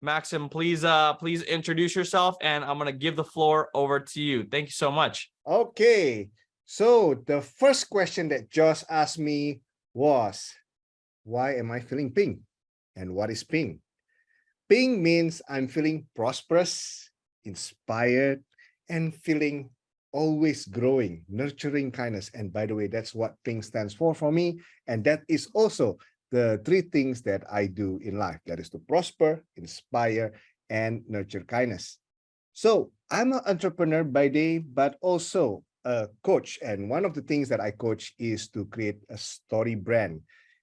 Maxim, please introduce yourself, and I'm gonna give the floor over to you. Thank you so much. Okay, so the first question that Josh asked me was, why am I feeling ping? And what is ping? Ping means I'm feeling prosperous, inspired, and feeling always growing, nurturing kindness. And by the way, that's what ping stands for me. And that is also the three things that I do in life. That is to prosper, inspire, and nurture kindness. So I'm an entrepreneur by day, but also a coach. And one of the things that I coach is to create a story brand.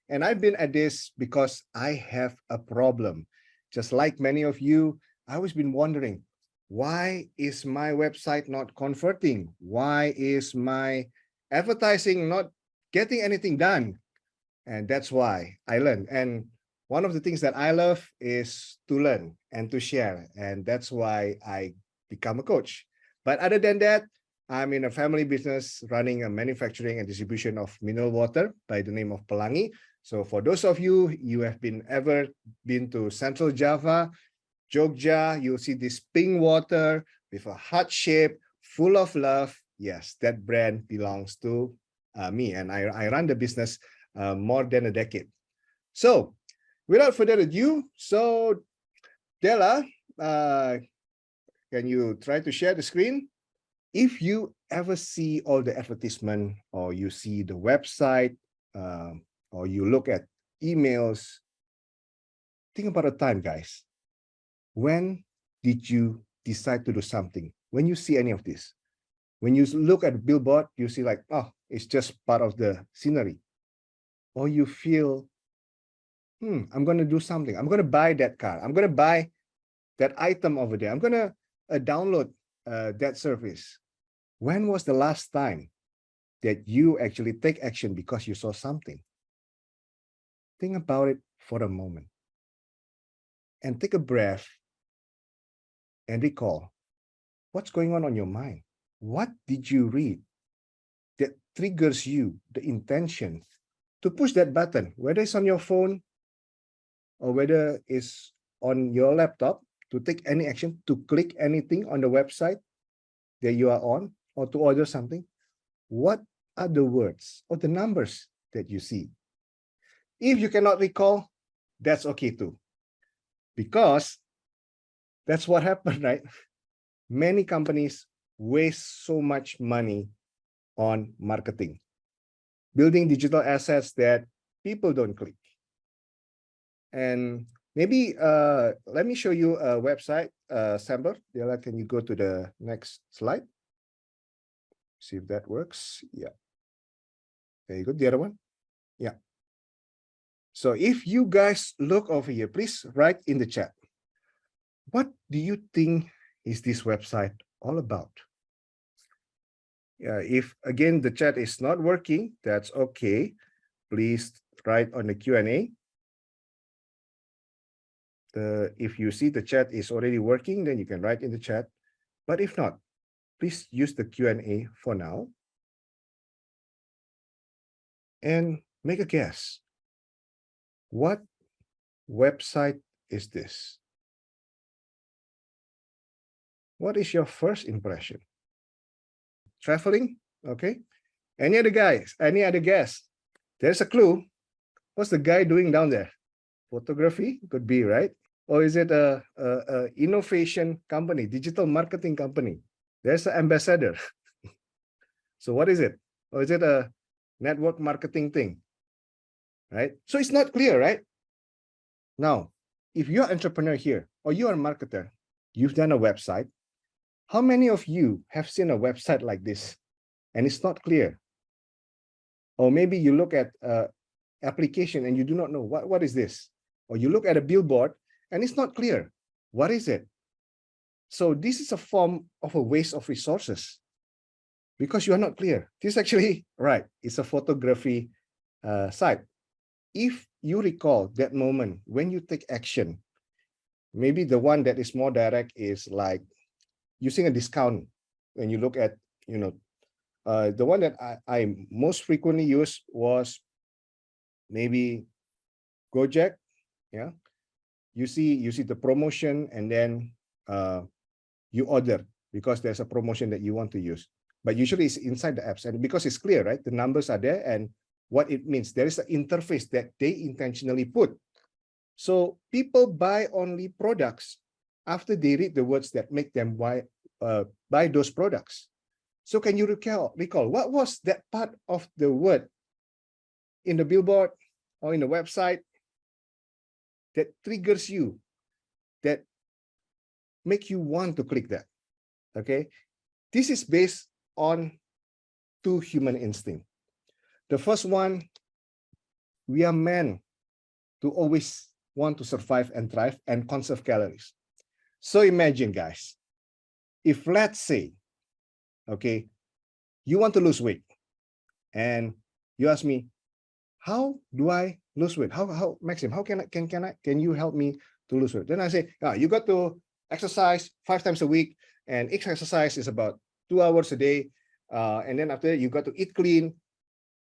And I've been at this because I have a problem. Just like many of you, I always been wondering, why is my website not converting? Why is my advertising not getting anything done? And that's why I learned. And one of the things that I love is to learn and to share. And that's why I become a coach. But other than that, I'm in a family business running a manufacturing and distribution of mineral water by the name of Pelangi. So for those of you, have ever been to Central Java, Jogja, you'll see this pink water with a heart shape, full of love. Yes, that brand belongs to me, and I run the business more than a decade. So without further ado, so Della, can you try to share the screen? If you ever see all the advertisement, or you see the website, or you look at emails, think about a time, guys. When did you decide to do something? When you see any of this, when you look at a billboard, you see like, oh, it's just part of the scenery. Or you feel, I'm going to do something. I'm going to buy that car. I'm going to buy that item over there. I'm going to download that service. When was the last time that you actually take action because you saw something? Think about it for a moment. And take a breath and recall what's going on your mind. What did you read that triggers you, the intention to push that button, whether it's on your phone or whether it's on your laptop, to take any action, to click anything on the website that you are on, or to order something? What are the words or the numbers that you see? If you cannot recall, that's okay too, because that's what happened, right? Many companies waste so much money on marketing, building digital assets that people don't click. And maybe let me show you a website sample. Della, can you go to the next slide? See if that works. Yeah. There you go. The other one. Yeah. So if you guys look over here, please write in the chat. What do you think is this website all about? If again the chat is not working, that's okay. Please write on the Q&A. If you see the chat is already working, then you can write in the chat. But if not, please use the Q&A for now. And make a guess. What website is this? What is your first impression? Traveling? Okay. Any other guys? Any other guess? There's a clue. What's the guy doing down there? Photography? Could be, right? Or is it a innovation company, digital marketing company? There's an ambassador. So what is it? Or is it a network marketing thing? Right? So it's not clear, right? Now, if you're an entrepreneur here, or you're a marketer, you've done a website. How many of you have seen a website like this and it's not clear? Or maybe you look at application and you do not know what is this? Or you look at a billboard and it's not clear. What is it? So this is a form of a waste of resources because you are not clear. This is actually, right, it's a photography site. If you recall that moment when you take action, maybe the one that is more direct is like using a discount. When you look at, the one that I most frequently use was maybe Gojek, yeah. you see the promotion, and then you order because there's a promotion that you want to use. But usually it's inside the apps, and because it's clear, right? The numbers are there and what it means. There is an interface that they intentionally put. So people buy only products after they read the words that make them buy those products. So can you recall what was that part of the word in the billboard or in the website that triggers you, that make you want to click that? Okay, this is based on two human instinct. The first one, we are meant to always want to survive and thrive and conserve calories. So imagine, guys, if let's say, okay, you want to lose weight and you ask me, how do I lose weight? How Maxim, how can you help me to lose weight? Then I say, you got to exercise 5 times a week, and each exercise is about 2 hours a day. And then after that, you got to eat clean,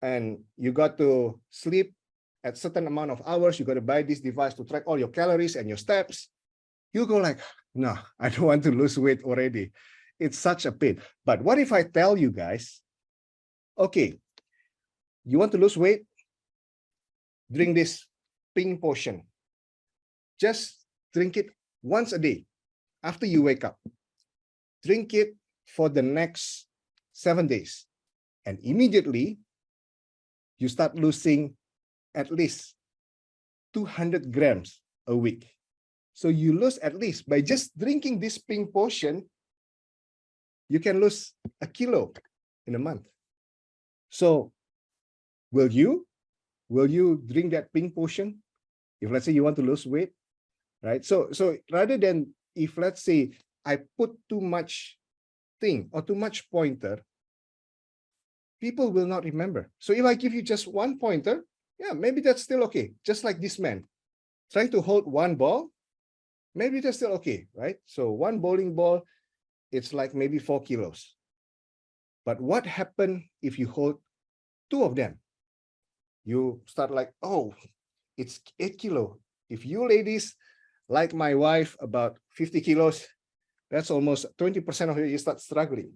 and you got to sleep at certain amount of hours. You got to buy this device to track all your calories and your steps. You go like, no, I don't want to lose weight already. It's such a pain. But what if I tell you guys, okay, you want to lose weight? Drink this pink potion. Just drink it once a day after you wake up. Drink it for the next 7 days. And immediately, you start losing at least 200 grams a week. So you lose at least, by just drinking this pink potion, you can lose 1 kilo in a month. So will you drink that pink potion if let's say you want to lose weight, right? So rather than, if let's say I put too much thing or too much pointer, people will not remember. So if I give you just one pointer, yeah, maybe that's still okay. Just like this man trying to hold one ball, maybe that's still okay, right? So one bowling ball, it's like maybe 4 kilos. But what happened if you hold 2 of them? You start like, oh, it's 8 kilo. If you ladies, like my wife, about 50 kilos, that's almost 20% of you start struggling.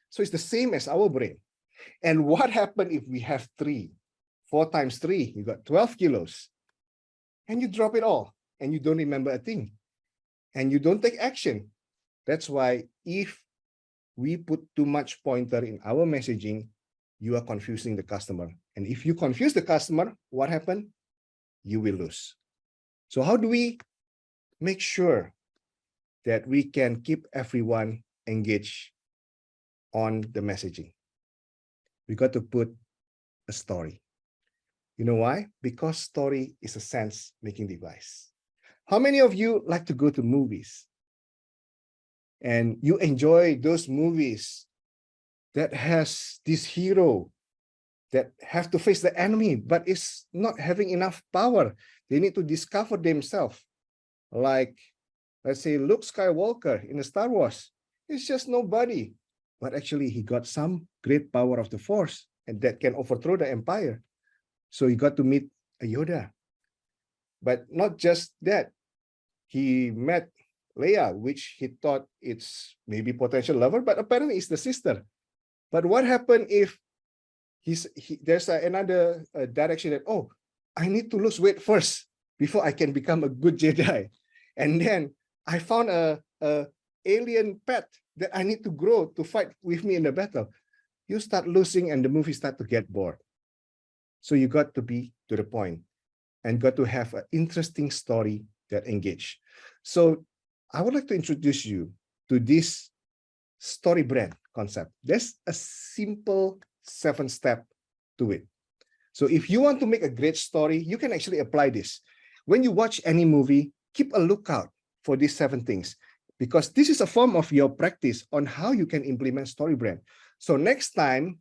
So it's the same as our brain. And what happened if we have 3? 4 times 3, you got 12 kilos. And you drop it all, and you don't remember a thing. And you don't take action. That's why if we put too much pointer in our messaging, you are confusing the customer. And if you confuse the customer, what happened? You will lose. So how do we make sure that we can keep everyone engaged on the messaging? We got to put a story. You know why? Because story is a sense-making device. How many of you like to go to movies? And you enjoy those movies that has this hero that have to face the enemy, but is not having enough power. They need to discover themselves. Like, let's say, Luke Skywalker in the Star Wars. He's just nobody. But actually, he got some great power of the Force, and that can overthrow the empire. So he got to meet a Yoda. But not just that. He met Leia, which he thought it's maybe potential lover, but apparently it's the sister. But what happened if there's another direction that, oh, I need to lose weight first before I can become a good Jedi. And then I found a alien pet that I need to grow to fight with me in the battle. You start losing and the movie start to get bored. So you got to be to the point and got to have an interesting story that engage. So I would like to introduce you to this StoryBrand concept. There's a simple 7-step to it. So if you want to make a great story, you can actually apply this. When you watch any movie, keep a lookout for these 7 things, because this is a form of your practice on how you can implement StoryBrand. So next time,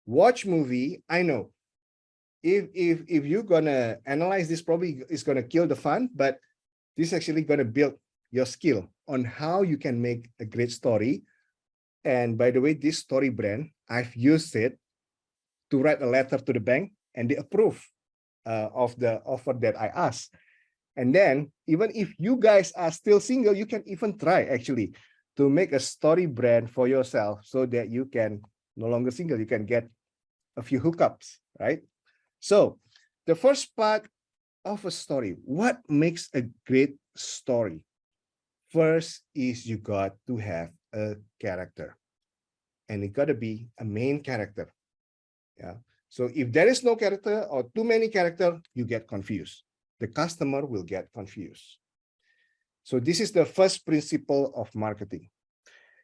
watch movie, I know, if you're gonna analyze this, probably it's gonna kill the fun, but this is actually gonna build your skill on how you can make a great story. And by the way, this StoryBrand, I've used it to write a letter to the bank, and they approve of the offer that I asked. And then, even if you guys are still single, you can even try actually to make a story brand for yourself so that you can no longer single, you can get a few hookups, right? So the first part of a story, what makes a great story? First is you got to have a character, and it got to be a main character. Yeah. So if there is no character or too many character, you get confused. The customer will get confused. So this is the first principle of marketing.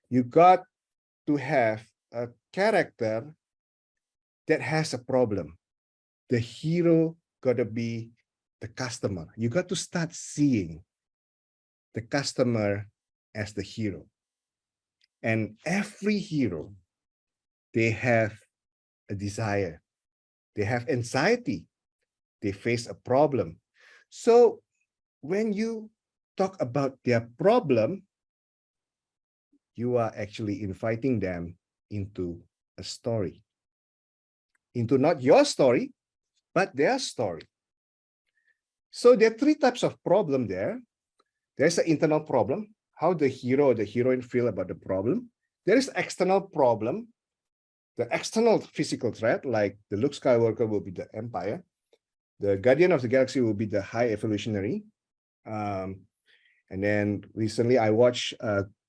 You got to have a character that has a problem. The hero got to be the customer. You got to start seeing the customer as the hero. And every hero, they have a desire. They have anxiety. They face a problem. So when you talk about their problem, you are actually inviting them into a story. Into not your story, but their story. So there are three types of problem there. There's an internal problem, how the hero or the heroine feel about the problem. There is external problem, the external physical threat, like the Luke Skywalker will be the Empire. The Guardian of the Galaxy will be the High Evolutionary. And then recently I watched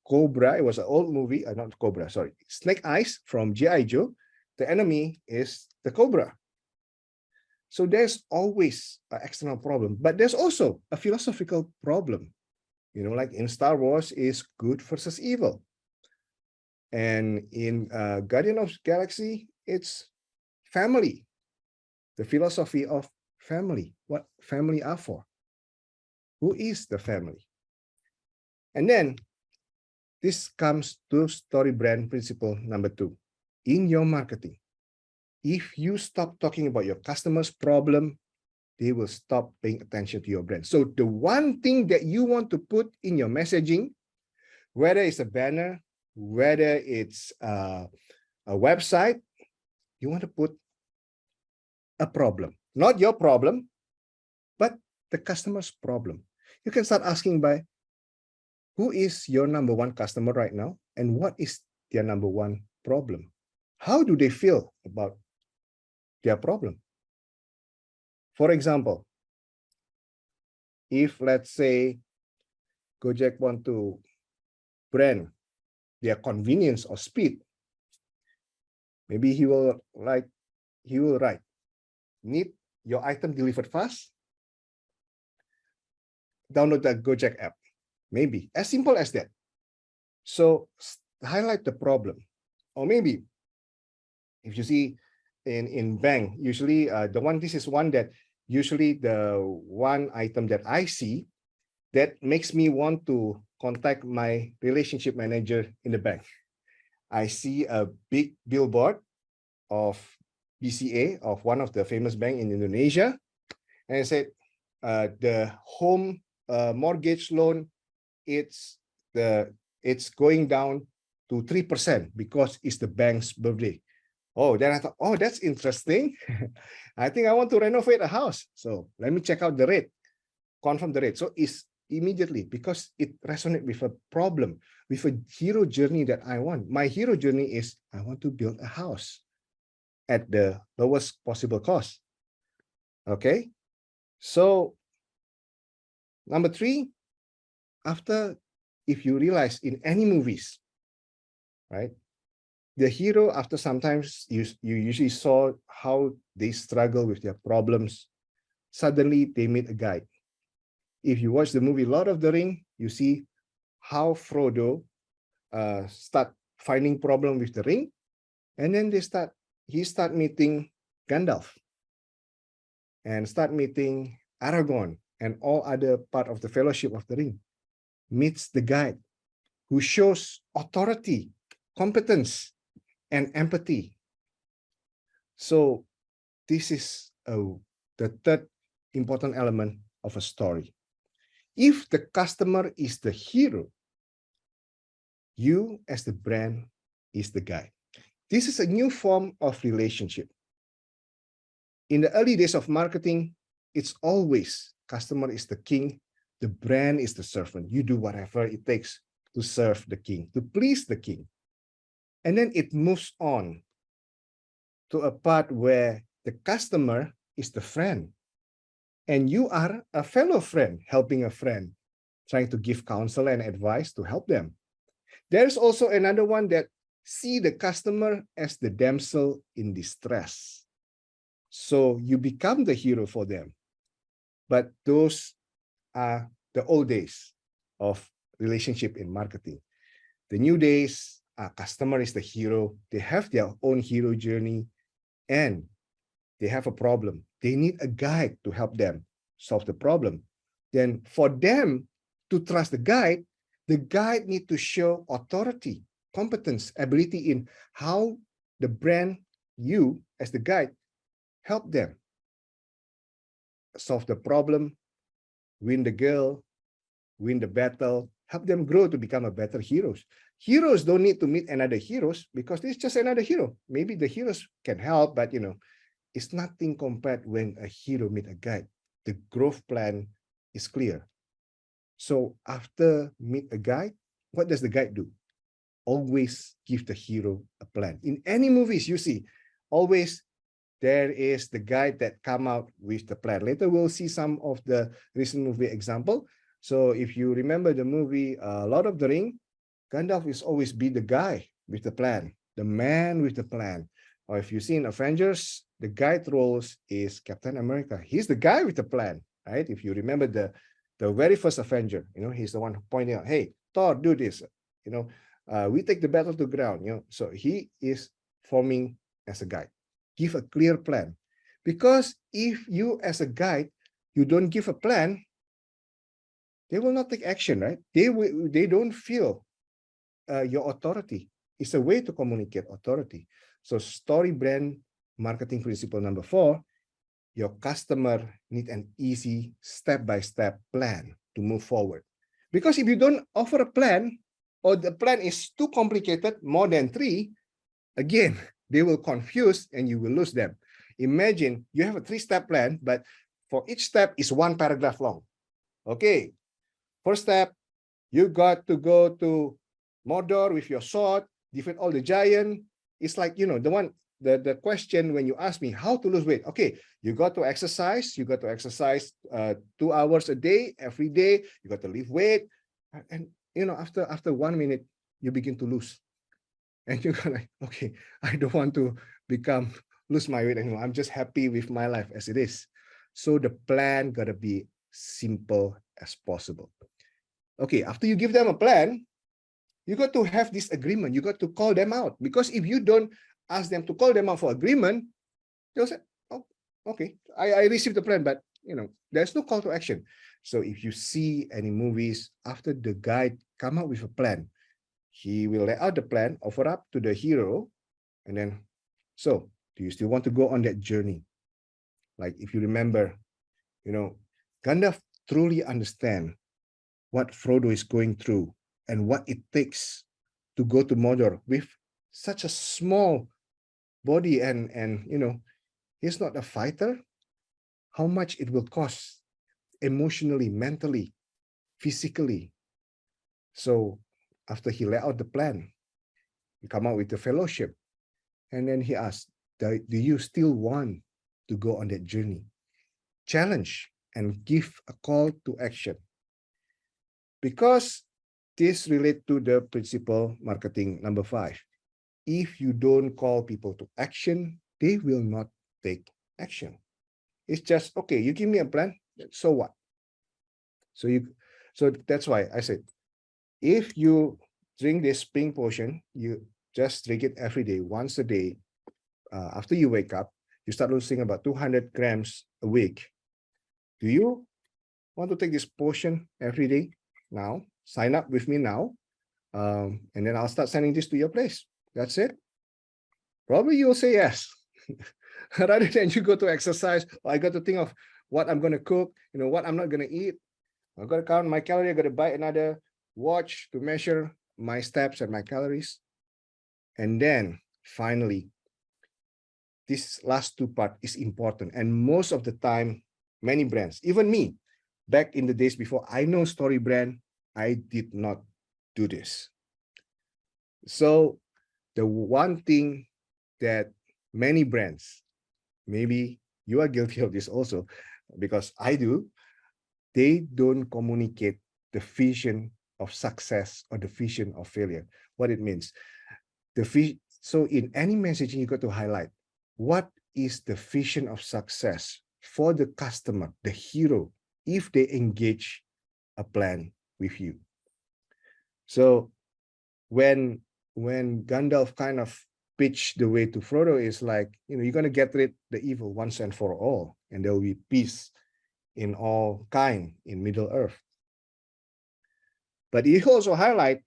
Cobra. It was an old movie, not Cobra, sorry. Snake Eyes from G.I. Joe. The enemy is the Cobra. So there's always an external problem, but there's also a philosophical problem. You know, like in Star Wars is good versus evil. And in Guardian of the Galaxy, it's family. The philosophy of family, what family are for. Who is the family? And then this comes to story brand principle number 2. In your marketing, if you stop talking about your customer's problem, they will stop paying attention to your brand. So the one thing that you want to put in your messaging, whether it's a banner, whether it's a website, you want to put a problem, not your problem, but the customer's problem. You can start asking by, who is your number one customer right now? And what is their number one problem? How do they feel about their problem? For example, if let's say Gojek want to brand their convenience or speed, maybe he will write, need your item delivered fast? Download the Gojek app. Maybe as simple as that. So highlight the problem. Or maybe if you see in bank, usually this is one that usually the one item that I see that makes me want to contact my relationship manager in the bank. I see a big billboard of BCA, of one of the famous bank in Indonesia, and I said the home mortgage loan, it's going down to 3% because it's the bank's birthday. Oh, then I thought, oh, that's interesting. I think I want to renovate a house. So let me check out the rate, confirm the rate. So it's immediately, because it resonates with a problem, with a hero journey that I want. My hero journey is I want to build a house at the lowest possible cost. Okay. So number 3, after, if you realize in any movies, right, the hero, after sometimes you usually saw how they struggle with their problems, suddenly they meet a guide. If you watch the movie Lord of the Ring, you see how Frodo start finding problem with the ring, and then he start meeting Gandalf and start meeting Aragorn and all other part of the Fellowship of the Ring. Meets the guide who shows authority, competence, and empathy. So this is the third important element of a story. If the customer is the hero, you as the brand is the guide. This is a new form of relationship. In the early days of marketing, it's always customer is the king, the brand is the servant. You do whatever it takes to serve the king, to please the king. And then it moves on to a part where the customer is the friend. And you are a fellow friend, helping a friend, trying to give counsel and advice to help them. There's also another one that see the customer as the damsel in distress. So you become the hero for them. But those are the old days of relationship in marketing. The new days, customer is the hero. They have their own hero journey and they have a problem. They need a guide to help them solve the problem. Then for them to trust the guide need to show authority, competence, ability in how the brand, you as the guide, help them solve the problem, win the girl, win the battle, help them grow to become a better heroes. Heroes don't need to meet another heroes because it's just another hero. Maybe the heroes can help, but it's nothing compared when a hero meet a guide. The growth plan is clear. So after meet a guide, what does the guide do? Always give the hero a plan. In any movies you see, always there is the guide that come out with the plan. Later we'll see some of the recent movie example. So if you remember the movie Lord of the Ring, Gandalf is always be the guy with the plan, the man with the plan. Or if you see in Avengers, the guide roles is Captain America. He's the guy with the plan, right? If you remember the very first Avenger, he's the one pointing out, hey, Thor, do this. We take the battle to ground. So he is forming as a guide. Give a clear plan, because if you as a guide, you don't give a plan, they will not take action, right? They don't feel your authority. It's a way to communicate authority. So StoryBrand marketing principle number 4, your customer need an easy step-by-step plan to move forward. Because if you don't offer a plan, or the plan is too complicated, more than 3, again, they will confuse and you will lose them. Imagine you have a 3-step plan, but for each step is 1 paragraph long. Okay, first step, you got to go to Mordor with your sword, defeat all the giant. It's like, the question when you ask me how to lose weight. Okay, you got to exercise. You got to exercise 2 hours a day, every day. You got to lift weight. And, after 1 minute, you begin to lose. And you're like, okay, I don't want to lose my weight anymore. I'm just happy with my life as it is. So the plan got to be simple as possible. Okay, after you give them a plan, you got to have this agreement. You got to call them out, because if you don't ask them to call them out for agreement, they'll say, oh, okay, I received the plan, but there's no call to action. So if you see any movies, after the guide come up with a plan, he will lay out the plan, offer up to the hero, and then, so do you still want to go on that journey? Like if you remember, Gandalf truly understand what Frodo is going through and what it takes to go to Mordor with such a small body, and he's not a fighter. How much it will cost emotionally, mentally, physically. So after he laid out the plan, he come out with the fellowship, and then he asked, do you still want to go on that journey? Challenge and give a call to action. Because this relates to the principle marketing number 5. If you don't call people to action, they will not take action. It's just, okay, you give me a plan, so what? So that's why I said, if you drink this pink potion, you just drink it every day, once a day. After you wake up, you start losing about 200 grams a week. Do you want to take this potion every day? Now, sign up with me now. And then I'll start sending this to your place. That's it. Probably you'll say yes. Rather than you go to exercise, I got to think of what I'm going to cook, what I'm not going to eat. I've got to count my calorie. I got to buy another watch to measure my steps and my calories. And then finally, this last 2 part is important. And most of the time, many brands, even me, back in the days before I know StoryBrand, I did not do this. So the one thing that many brands, maybe you are guilty of this also, because I do, they don't communicate the vision of success or the vision of failure. What it means. So in any messaging, you got to highlight what is the vision of success for the customer, the hero, if they engage a plan with you. So when Gandalf kind of pitched the way to Frodo is like, you're going to get rid the evil once and for all, and there will be peace in all kind in Middle Earth. But he also highlight,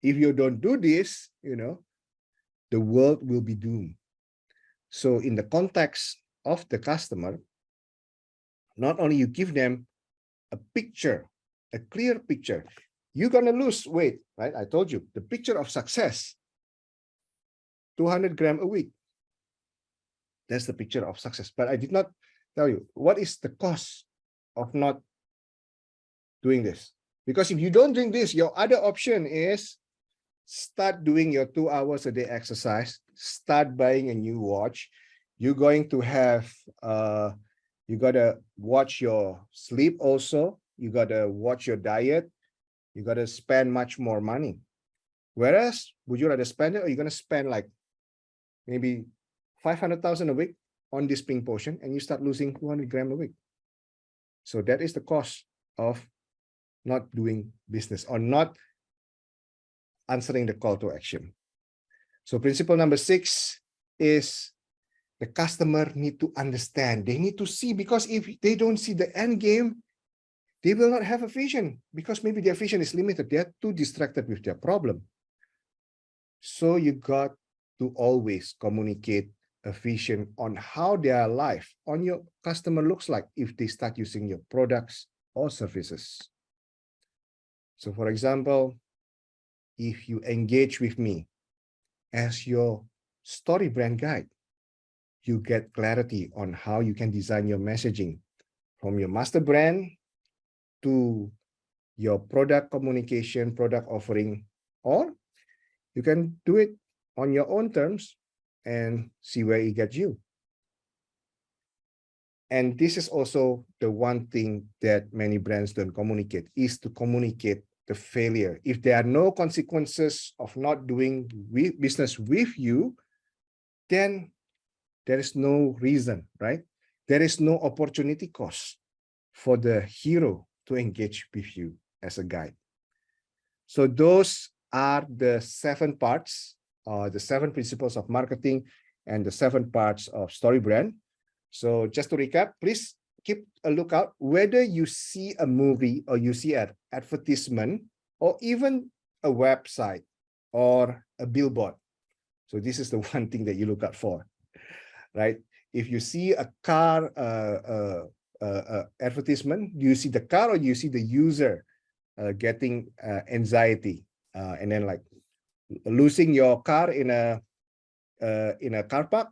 if you don't do this, the world will be doomed. So in the context of the customer, not only you give them a picture, a clear picture, you're going to lose weight, right? I told you, the picture of success, 200 grams a week. That's the picture of success. But I did not tell you, what is the cost of not doing this? Because if you don't drink this, your other option is start doing your 2 hours a day exercise, start buying a new watch. You're going to have, you got to watch your sleep also. You got to watch your diet. You got to spend much more money. Whereas, would you rather spend it, or you're going to spend like maybe 500,000 a week on this pink potion, and you start losing 200 grams a week. So that is the cost of not doing business or not answering the call to action. So principle number 6 is the customer need to understand. They need to see, because if they don't see the end game, they will not have a vision, because maybe their vision is limited. They are too distracted with their problem. So you got to always communicate a vision on how their life on your customer looks like if they start using your products or services. So for example, if you engage with me as your StoryBrand guide, you get clarity on how you can design your messaging from your master brand to your product communication, product offering, or you can do it on your own terms and see where it gets you. And this is also the one thing that many brands don't communicate, is to communicate the failure. If there are no consequences of not doing business with you, then there is no reason, right? There is no opportunity cost for the hero to engage with you as a guide. So those are the 7 parts, the 7 principles of marketing and the 7 parts of StoryBrand. So just to recap, please keep a lookout whether you see a movie or you see an advertisement or even a website or a billboard. So this is the one thing that you look out for, right? If you see a car advertisement, do you see the car or do you see the user getting anxiety and then like losing your car in a car park?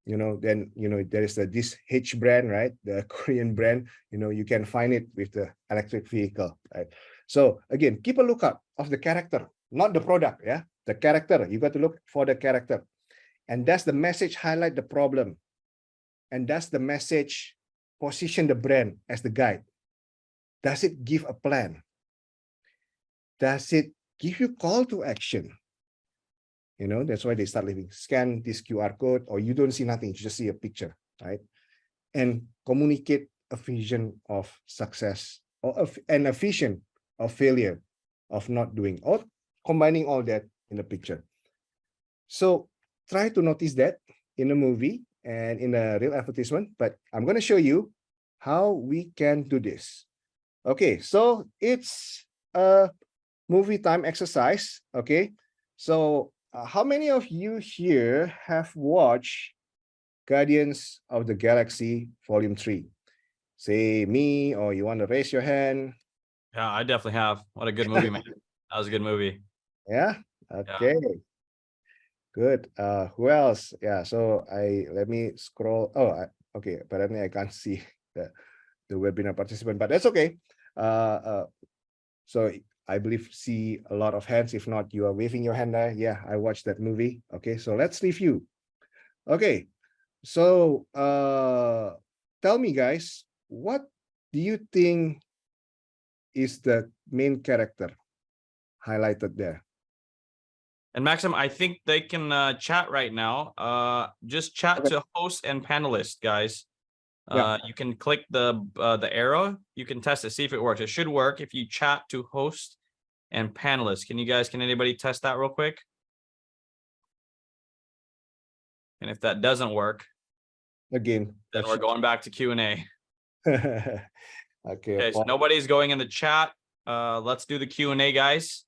Then there is this H brand, right? The Korean brand. You can find it with the electric vehicle, right? So again, keep a lookout of the character, not the product. Yeah, the character. You got to look for the character, and that's the message. Highlight the problem, and that's the message. Position the brand as the guide. Does it give a plan? Does it give you call to action? That's why they start living. Scan this QR code, or you don't see nothing, you just see a picture, right? And communicate a vision of success and a vision of failure, of not doing, or combining all that in the picture. So try to notice that in a movie and in a real advertisement, but I'm going to show you how we can do this. Okay, so it's a movie time exercise. Okay, so how many of you here have watched Guardians of the Galaxy Volume 3? Say me, or you want to raise your hand. Yeah, I definitely have. What a good movie, man. That was a good movie. Yeah, okay. Yeah. Good. Who else? Yeah, so let me scroll. Oh, okay, apparently I can't see the webinar participant, but that's okay. So I believe see a lot of hands. If not, you are waving your hand there. Yeah, I watched that movie. Okay, so let's review. Okay, so tell me, guys, what do you think is the main character highlighted there? And Maxim, I think they can chat right now. Just chat Okay. to host and panelist, guys. Yeah. You can click the arrow. You can test it, see if it works. It should work if you chat to host and panelist. Can anybody test that real quick? And if that doesn't work, Again, then we're going back to Q&A. okay. So nobody's going in the chat. Let's do the Q&A, guys.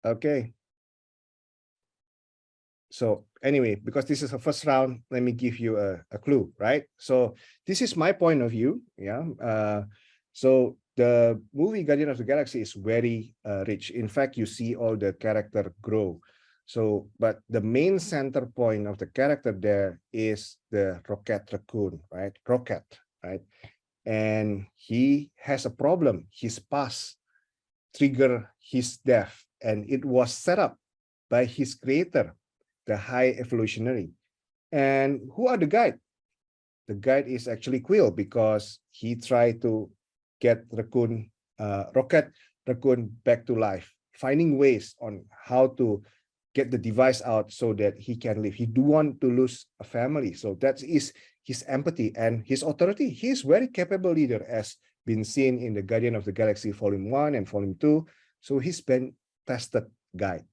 Okay. So anyway, because this is a first round, let me give you a clue, right? So this is my point of view. Yeah. So the movie Guardian of the Galaxy is very rich. In fact, you see all the character grow. So, but the main center point of the character there is the Rocket Raccoon, right? Rocket, right? And he has a problem. His past triggered his death, and it was set up by his creator, the High Evolutionary. And who are the guide? The guide is actually Quill, because he tried to get Rocket Raccoon back to life, finding ways on how to get the device out so that he can live. He do want to lose a family. So that is his empathy and his authority. He is very capable leader, as been seen in the Guardian of the Galaxy Volume 1 and Volume 2. So he's been tested guide.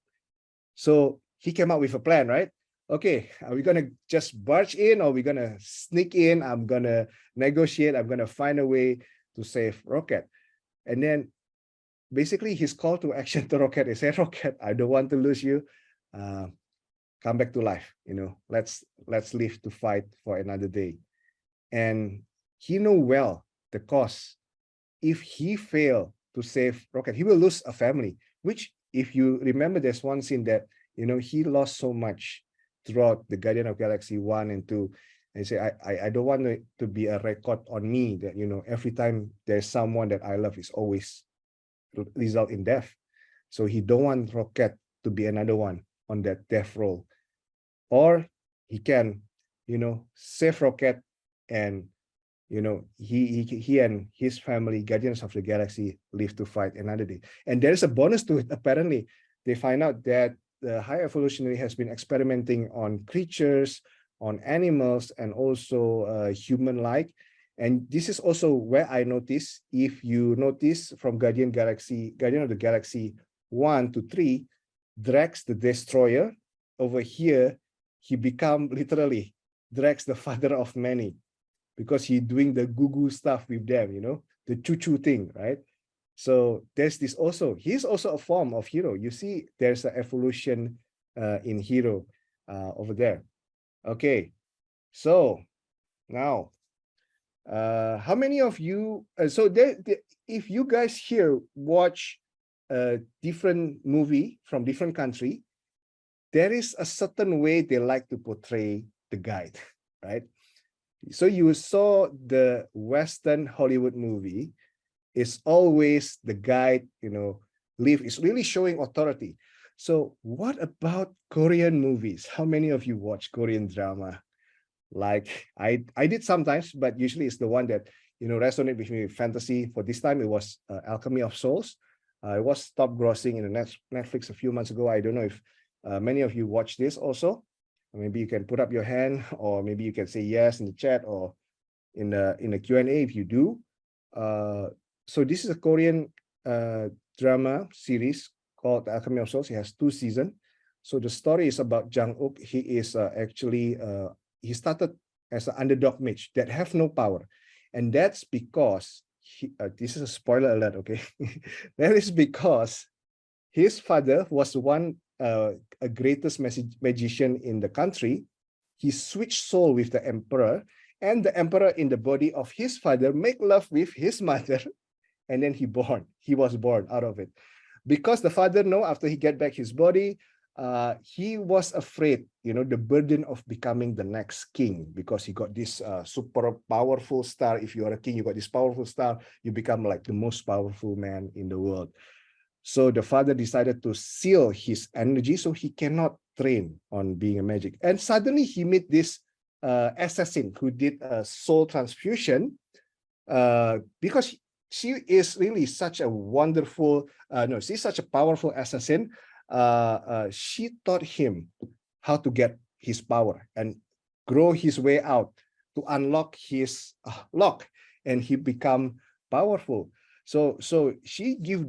So he came up with a plan, right? Okay, are we gonna just barge in, or are we gonna sneak in? I'm gonna negotiate. I'm gonna find a way to save Rocket. And then basically his call to action to Rocket is, hey, Rocket, I don't want to lose you. Come back to life. Let's live to fight for another day. And he know well the cost. If he fail to save Rocket, he will lose a family, which, if you remember, there's one scene that he lost so much throughout the Guardian of Galaxy 1 and 2. And say, I don't want it to be a record on me that every time there's someone that I love is always result in death. So he don't want Rocket to be another one on that death roll. Or he can save Rocket, and he and his family, Guardians of the Galaxy, live to fight another day. And there is a bonus to it. Apparently, they find out that the High Evolutionary has been experimenting on creatures, on animals, and also human-like. And this is also where I notice, if you notice from Guardian of the Galaxy 1 to 3, Drax the Destroyer, over here, he become literally Drax the father of many, because he doing the goo-goo stuff with them, the choo-choo thing, right? So there's this also. He's also a form of hero. You see, there's an evolution in hero over there. Okay, so now, how many of you? If you guys here watch a different movie from different country, there is a certain way they like to portray the guide, right? So you saw the Western Hollywood movie, is always the guide, is really showing authority. So what about Korean movies? How many of you watch Korean drama? Like I did sometimes, but usually it's the one that resonate with me with fantasy. For this time, it was Alchemy of Souls. It was top grossing in the Netflix a few months ago. I don't know if many of you watch this also. Maybe you can put up your hand, or maybe you can say yes in the chat, or in the Q&A if you do. So this is a Korean drama series called Alchemy of Souls. It has 2 seasons. So the story is about Jang-uk. He is he started as an underdog mage that have no power. And that's because, this is a spoiler alert, okay? That is because his father was a greatest magician in the country. He switched soul with the emperor, and the emperor in the body of his father make love with his mother, and then he was born out of it. Because the father know, after he get back his body, he was afraid, the burden of becoming the next king, because he got this super powerful star. If you are a king, you got this powerful star, you become like the most powerful man in the world. So the father decided to seal his energy so he cannot train on being a magic. And suddenly he met this assassin who did a soul transfusion, because she is really such a wonderful, she's such a powerful assassin. She taught him how to get his power and grow his way out to unlock his lock, and he become powerful. So she give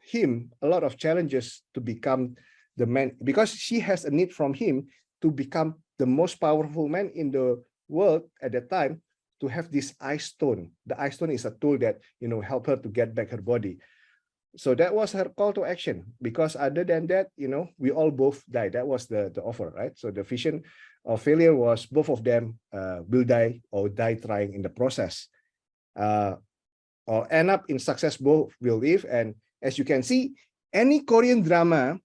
him a lot of challenges to become the man, because she has a need from him to become the most powerful man in the world at that time, to have this ice stone. The ice stone is a tool that help her to get back her body. So that was her call to action, because other than that, we all both died. That was the offer, right? So the vision of failure was both of them will die or die trying in the process. Or end up in success, both will live. And as you can see, any Korean drama,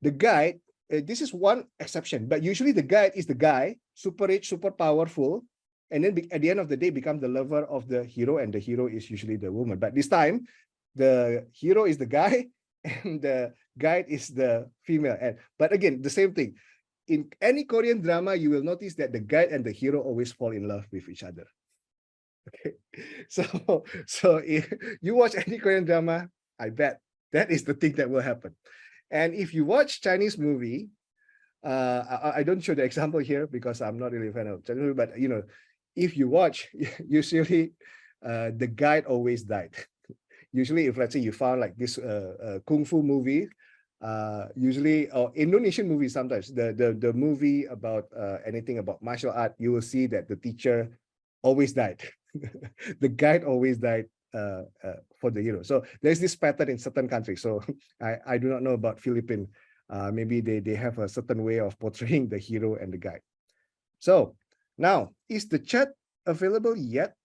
the guide, this is one exception, but usually the guide is the guy, super rich, super powerful, and then at the end of the day become the lover of the hero, and the hero is usually the woman. But this time, the hero is the guy and the guide is the female. But again, the same thing. In any Korean drama, you will notice that the guide and the hero always fall in love with each other. Okay, so if you watch any Korean drama, I bet that is the thing that will happen. And if you watch Chinese movie, I don't show the example here because I'm not really a fan of Chinese movie, but if you watch, usually the guide always died. Usually, if let's say you found like this kung fu movie, usually, or Indonesian movies sometimes, the movie about anything about martial art, you will see that the teacher always died. The guide always died for the hero. So there's this pattern in certain countries. So I do not know about Philippines. Maybe they have a certain way of portraying the hero and the guide. So now, is the chat available yet?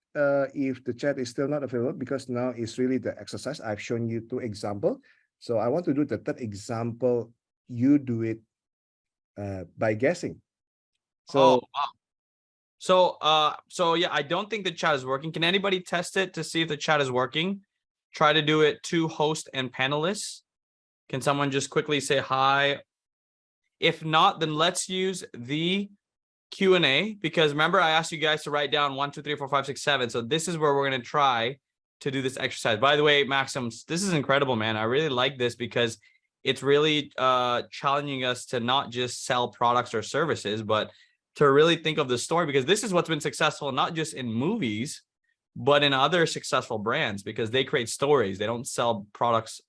If the chat is still not available, because now it's really the exercise. I've shown you 2 examples. So I want to do the 3rd example. You do it by guessing. So, wow. So yeah, I don't think the chat is working. Can anybody test it to see if the chat is working? Try to do it to host and panelists. Can someone just quickly say hi? If not, then let's use the Q&A, because remember I asked you guys to write down 1, 2, 3, 4, 5, 6, 7. So this is where we're going to try to do this exercise. By the way, Maxim, this is incredible, man. I really like this because it's really challenging us to not just sell products or services, but to really think of the story, because this is what's been successful, not just in movies, but in other successful brands, because they create stories. They don't sell products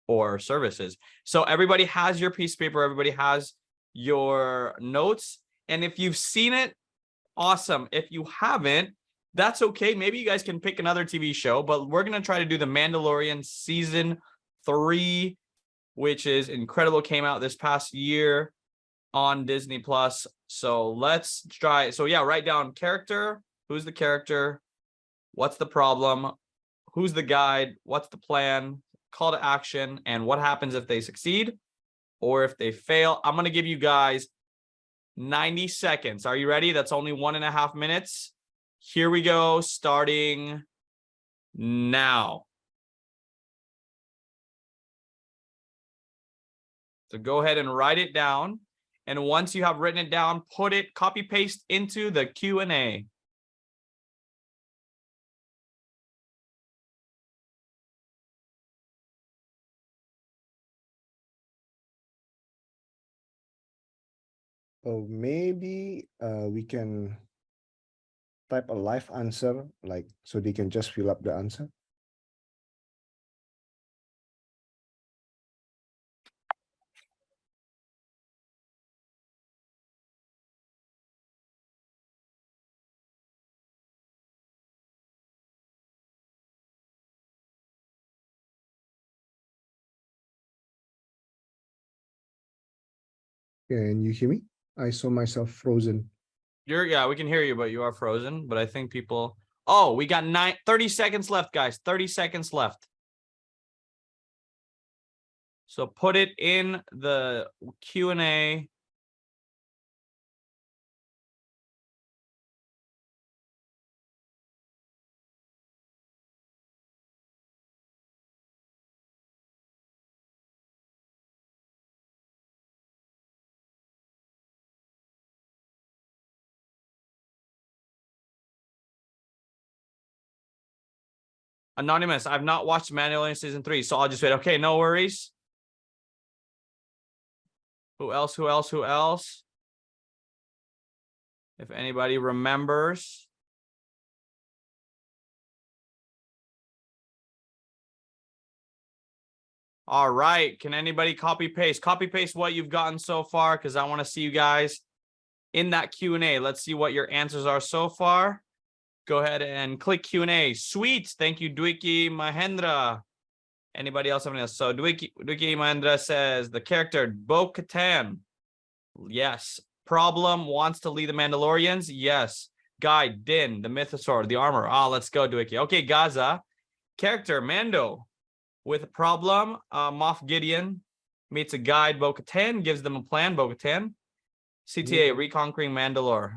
or services. So everybody has your piece of paper. Everybody has your notes. And if you've seen it, awesome. If you haven't, that's okay. Maybe you guys can pick another TV show, but we're going to try to do The Mandalorian season 3, which is incredible. Came out this past year on Disney Plus. So let's try. So yeah, write down character. Who's the character? What's the problem? Who's the guide? What's the plan? Call to action. And what happens if they succeed or if they fail? I'm going to give you guys 90 seconds. Are you ready? That's only 1.5 minutes. Here we go, starting now. So go ahead and write it down. And once you have written it down, put it, copy paste into the Q&A. oh, maybe we can type a live answer, like, so they can just fill up the answer. Can you hear me? I saw myself frozen. Yeah, we can hear you, but you are frozen. But I think people. Oh, we got 30 seconds left, guys. 30 seconds left. So put it in the Q&A. Anonymous, I've not watched Mandalorian season 3, so I'll just wait. Okay, no worries. Who else? Who else? Who else? If anybody remembers. All right. Can anybody copy paste? Copy paste what you've gotten so far, because I want to see you guys in that Q&A. Let's see what your answers are so far. Go ahead and click Q&A. Sweet. Thank you, Dwiki Mahendra. Anybody else have any else? So Dwiki Mahendra says the character Bo-Katan. Yes. Problem wants to lead the Mandalorians. Yes. Guy Din, the Mythosaur, the armor. Let's go, Dwiki. Okay, Gaza. Character Mando. With a problem, Moff Gideon meets a guide, Bo-Katan, gives them a plan, Bo-Katan. CTA, reconquering Mandalore.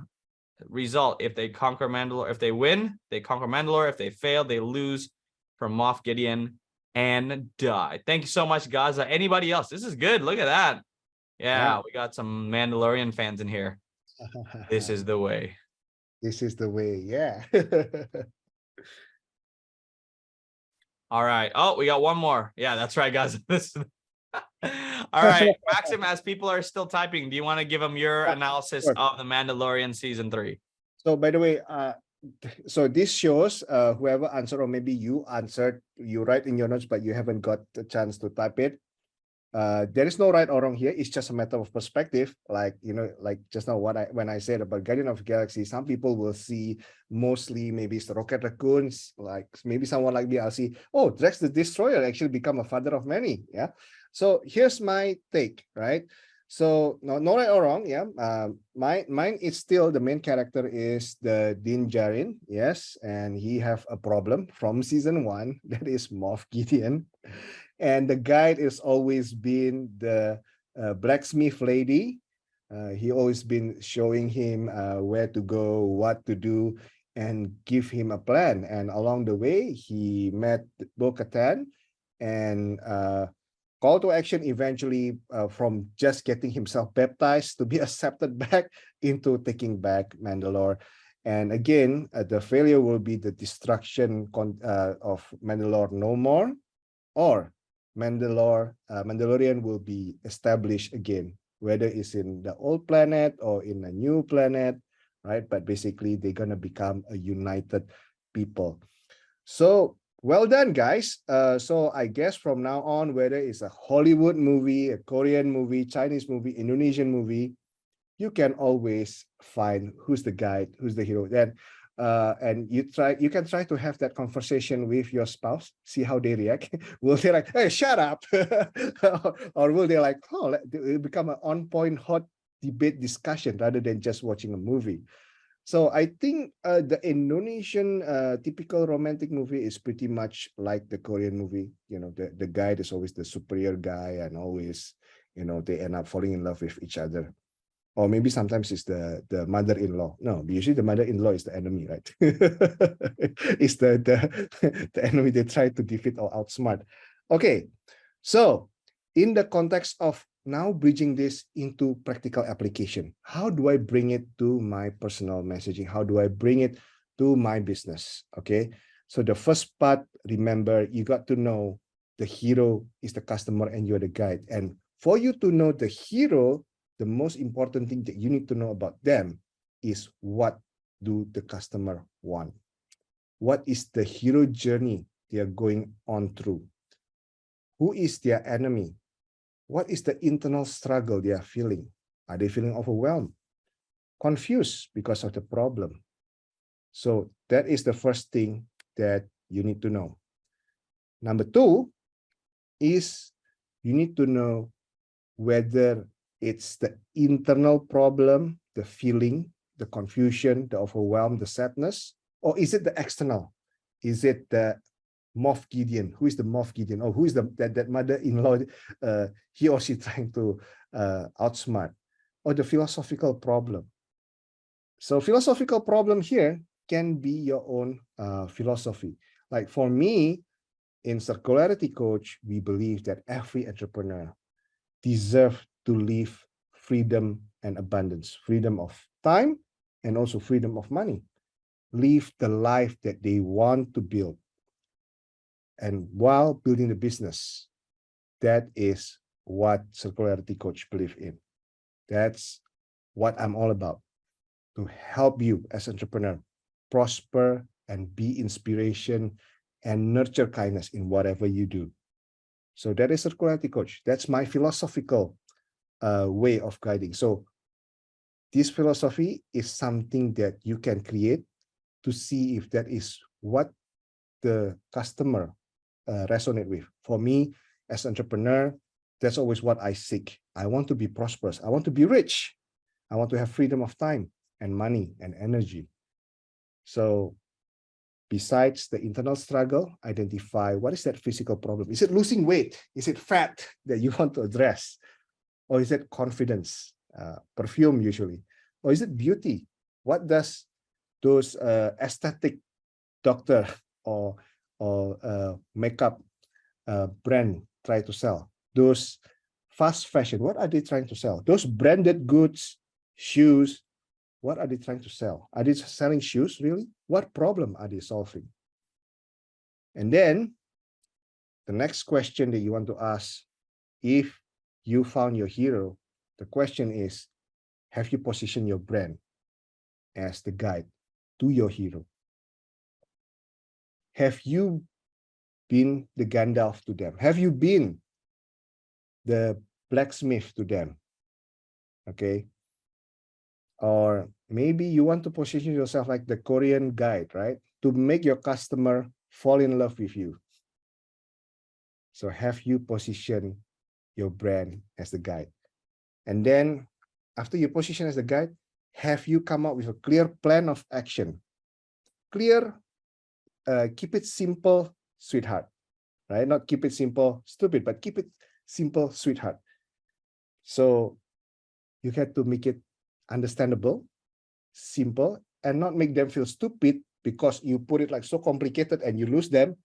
Result, if they conquer Mandalore, if they win, they conquer Mandalore. If they fail, they lose from Moff Gideon and die. Thank you so much, Gaza. Anybody else? This is good. Look at that. Yeah, we got some Mandalorian fans in here. This is the way. This is the way, yeah. All right. Oh, we got one more. Yeah, that's right, guys. This all right, Maxim, as people are still typing, do you want to give them your analysis of the Mandalorian season 3? So by the way, so this shows whoever answered, or maybe you answered, you write in your notes, but you haven't got the chance to type it. There is no right or wrong here. It's just a matter of perspective. Like, you know, like just now when I said about Guardian of the Galaxy, some people will see mostly maybe it's the Rocket Raccoons. Like maybe someone like me, I'll see, oh, Drax the Destroyer actually become a father of many. Yeah. So here's my take, right? So no right or wrong. Yeah. Mine is still the main character is the Din Djarin. Yes, and he have a problem from season 1. That is Moff Gideon. And the guide is always been the blacksmith lady. He always been showing him where to go, what to do, and give him a plan. And along the way, he met Bo-Katan, and call to action eventually from just getting himself baptized to be accepted back into taking back Mandalore. And again, the failure will be the destruction of Mandalore no more, or Mandalorian will be established again, whether it's in the old planet or in a new planet, right? But basically, they're gonna become a united people. So well done, guys. So I guess from now on, whether it's a Hollywood movie, a Korean movie, Chinese movie, Indonesian movie, you can always find who's the guide, who's the hero. Then and you can try to have that conversation with your spouse, see how they react. Will they like, hey, shut up? Or will they like, oh, it become an on-point hot debate discussion rather than just watching a movie? So I think the Indonesian typical romantic movie is pretty much like the Korean movie. You know, the guy is always the superior guy, and always, you know, they end up falling in love with each other. Or maybe sometimes it's the mother-in-law. No, usually the mother-in-law is the enemy, right? It's the enemy they try to defeat or outsmart. Okay, so in the context of now bridging this into practical application, how do I bring it to my personal messaging? How do I bring it to my business? Okay, so the first part, remember, you got to know the hero is the customer and you're the guide. And for you to know the hero, the most important thing that you need to know about them is what do the customer want? What is the hero journey they are going on through? Who is their enemy? What is the internal struggle they are feeling? Are they feeling overwhelmed, confused because of the problem? So that is the first thing that you need to know. Number 2 is you need to know whether it's the internal problem, the feeling, the confusion, the overwhelm, the sadness, or is it the external? Is it the Moff Gideon. Who is the Moff Gideon? Oh, who is that mother-in-law? He or she trying to outsmart, or the philosophical problem. So philosophical problem here can be your own philosophy. Like for me, in Circularity Coach, we believe that every entrepreneur deserves to live freedom and abundance, freedom of time, and also freedom of money. Live the life that they want to build. And while building the business, that is what Circularity Coach believe in. That's what I'm all about, to help you as entrepreneur prosper and be inspiration and nurture kindness in whatever you do. So that is Circularity Coach. That's my philosophical way of guiding. So this philosophy is something that you can create to see if that is what the customer resonate with. For me, as entrepreneur, that's always what I seek. I want to be prosperous. I want to be rich. I want to have freedom of time and money and energy. So besides the internal struggle, identify what is that physical problem. Is it losing weight? Is it fat that you want to address? Or is it confidence, perfume usually? Or is it beauty? What does those aesthetic doctor or makeup brand try to sell? Those fast fashion, what are they trying to sell? Those branded goods, shoes, what are they trying to sell? Are they selling shoes, really? What problem are they solving? And then the next question that you want to ask, if you found your hero, the question is, have you positioned your brand as the guide to your hero? Have you been the Gandalf to them? Have you been the blacksmith to them? Okay. Or maybe you want to position yourself like the Korean guide, right? To make your customer fall in love with you. So have you positioned your brand as the guide? And then after you position as the guide, have you come up with a clear plan of action? Clear, keep it simple, sweetheart, right? Not keep it simple, stupid, but keep it simple, sweetheart. So you have to make it understandable, simple, and not make them feel stupid because you put it like so complicated and you lose them,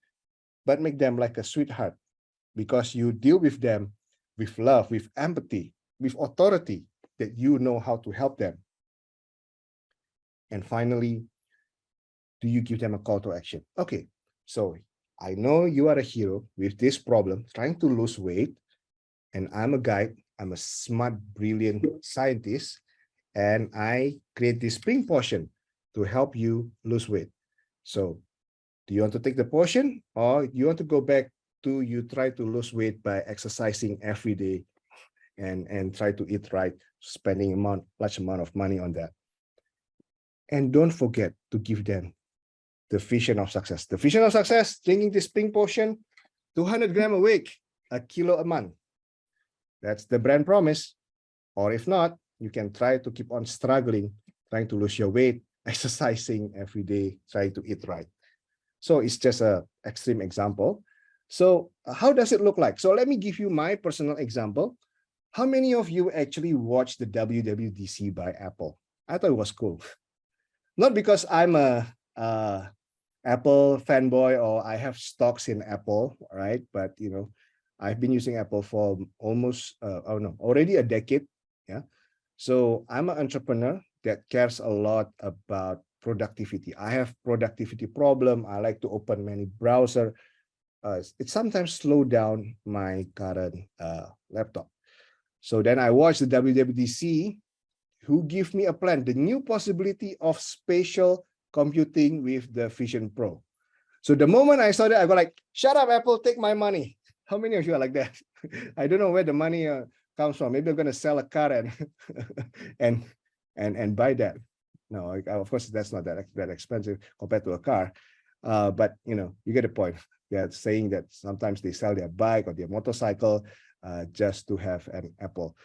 but make them like a sweetheart because you deal with them with love, with empathy, with authority, that you know how to help them. And finally, do you give them a call to action? Okay, so I know you are a hero with this problem, trying to lose weight, and I'm a guide, I'm a smart, brilliant scientist, and I create this spring potion to help you lose weight. So do you want to take the potion, or you want to go back to you try to lose weight by exercising every day and try to eat right, spending large amount of money on that? And don't forget to give them the vision of success. The vision of success, drinking this spring potion, 200 grams a week, a kilo a month. That's the brand promise. Or if not, you can try to keep on struggling, trying to lose your weight, exercising every day, trying to eat right. So it's just an extreme example. So how does it look like? So let me give you my personal example. How many of you actually watched the WWDC by Apple? I thought it was cool. Not because I'm a Apple fanboy or I have stocks in Apple, right? But you know, I've been using Apple for almost already a decade. Yeah. So I'm an entrepreneur that cares a lot about productivity. I have productivity problem. I like to open many browser. It sometimes slow down my current laptop. So then I watched the WWDC, who give me a plan, the new possibility of spatial computing with the Vision Pro. So the moment I saw that, I go like, shut up, Apple, take my money. How many of you are like that? I don't know where the money comes from. Maybe I'm going to sell a car and buy that. No, of course, that's not that expensive compared to a car. But you know, you get the point. They're saying that sometimes they sell their bike or their motorcycle just to have an Apple.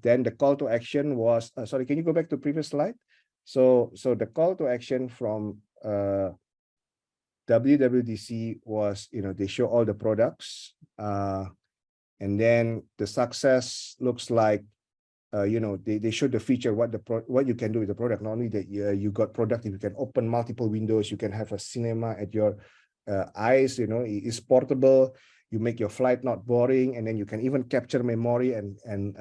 Then the call to action was, sorry, can you go back to previous slide? So the call to action from WWDC was, they show all the products, and then the success looks like, they show the feature, what you can do with the product. Not only that, you got product, you can open multiple windows, you can have a cinema at your eyes, it's portable, you make your flight not boring, and then you can even capture memory and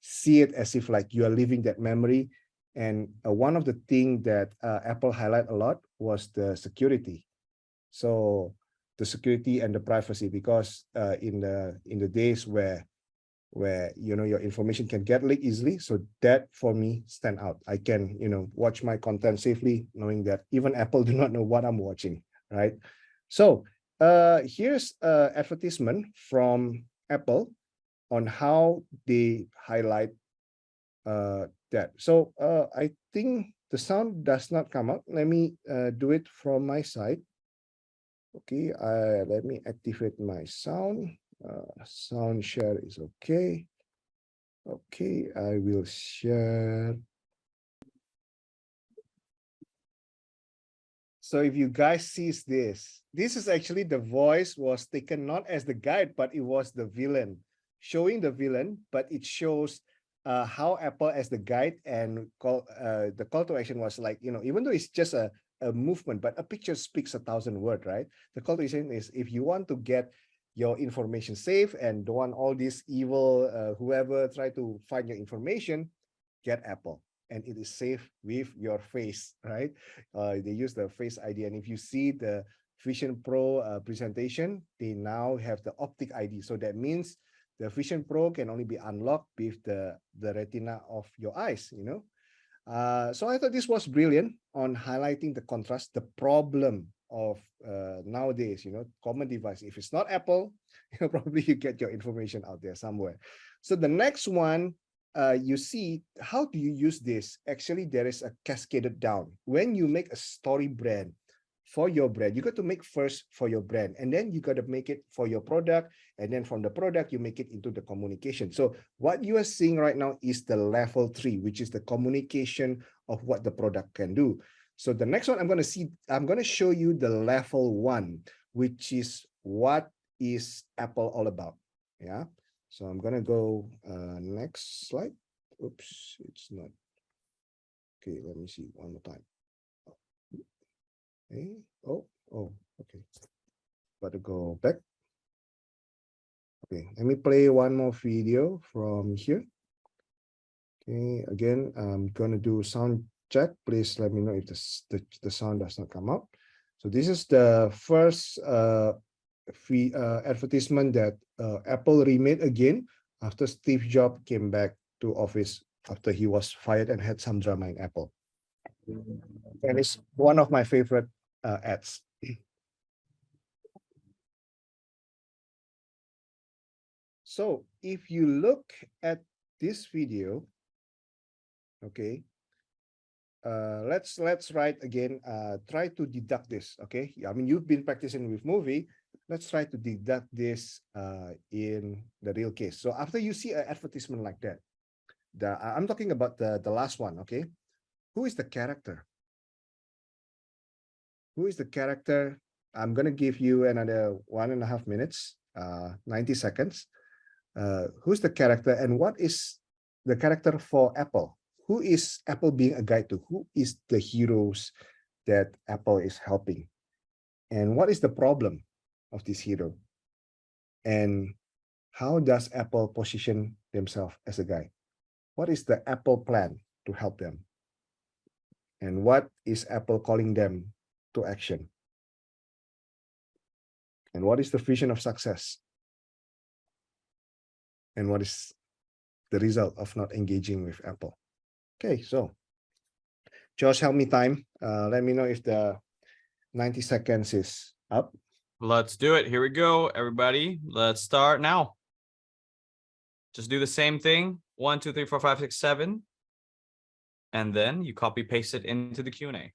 see it as if like you are living that memory. And one of the things that Apple highlight a lot was the security. So the security and the privacy, because in the days where your information can get leaked easily, so that for me stand out. I can watch my content safely, knowing that even Apple do not know what I'm watching, right? So here's advertisement from Apple on how they highlight that. So I think the sound does not come up. Let me do it from my side. Okay, let me activate my sound. Sound share is okay. Okay, I will share. So if you guys sees this is actually the voice was taken not as the guide, but it was the villain, showing the villain, but it shows how Apple as the guide, and the call to action was like, even though it's just a movement, but a picture speaks 1,000 words, right? The call to action is, if you want to get your information safe and don't want all these evil whoever try to find your information, get Apple, and it is safe with your face, right? They use the Face ID, and if you see the Vision Pro presentation, they now have the optic ID. So that means the Vision Pro can only be unlocked with the retina of your eyes, So I thought this was brilliant on highlighting the contrast, the problem of nowadays, common device. If it's not Apple, probably you get your information out there somewhere. So the next one, you see, how do you use this? Actually, there is a cascaded down. When you make a story brand for your brand, you got to make first for your brand, and then you got to make it for your product, and then from the product you make it into the communication. So what you are seeing right now is the level 3, which is the communication of what the product can do. So the next one I'm going to show you the level 1, which is what is Apple all about. Yeah, so I'm going to go next slide. Oops, it's not okay. Let me see one more time. Okay. Oh, okay. Got to go back. Okay, let me play one more video from here. Okay, again, I'm gonna do sound check. Please let me know if the sound does not come up. So this is the first advertisement that Apple remade again after Steve Jobs came back to office after he was fired and had some drama in Apple. And it's one of my favorite ads. So if you look at this video, okay, let's write again, try to deduct this, okay? I mean, you've been practicing with movie. Let's try to deduct this in the real case. So after you see an advertisement like that, I'm talking about the last one, okay? Who is the character? Who is the character? I'm gonna give you another 1.5 minutes, 90 seconds. Who's the character, and what is the character for Apple? Who is Apple being a guide to? Who is the heroes that Apple is helping? And what is the problem of this hero? And how does Apple position themselves as a guide? What is the Apple plan to help them? And what is Apple calling them to action? And what is the vision of success? And what is the result of not engaging with Apple? Okay, so Josh, help me time. Let me know if the 90 seconds is up. Let's do it. Here we go, everybody. Let's start now. Just do the same thing. 1, 2, 3, 4, 5, 6, 7. And then you copy paste it into the Q&A.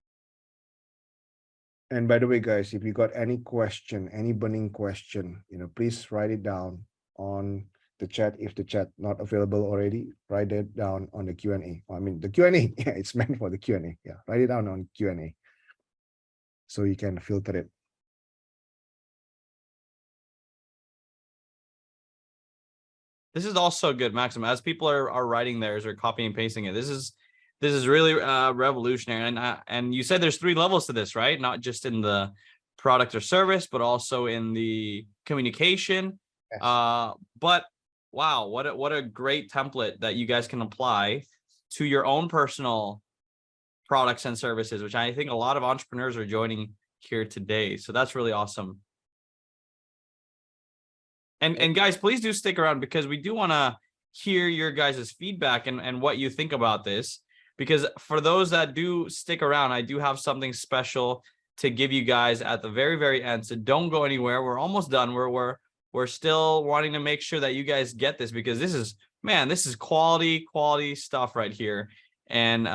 And by the way, guys, if you got any question, any burning question, please write it down on the chat. If the chat not available already, write it down on the Q&A. I mean, the Q&A, it's meant for the Q&A. Yeah, write it down on Q&A so you can filter it. This is also good, Maxim. As people are writing theirs or copying and pasting it, this is really revolutionary. And you said there's 3 levels to this, right? Not just in the product or service, but also in the communication. Yes. But wow, what a great template that you guys can apply to your own personal products and services, which I think a lot of entrepreneurs are joining here today. So that's really awesome. And guys, please do stick around because we do want to hear your guys' feedback and what you think about this. Because for those that do stick around, I do have something special to give you guys at the very, very end. So don't go anywhere. We're almost done. We're still wanting to make sure that you guys get this because this is, man, this is quality stuff right here. And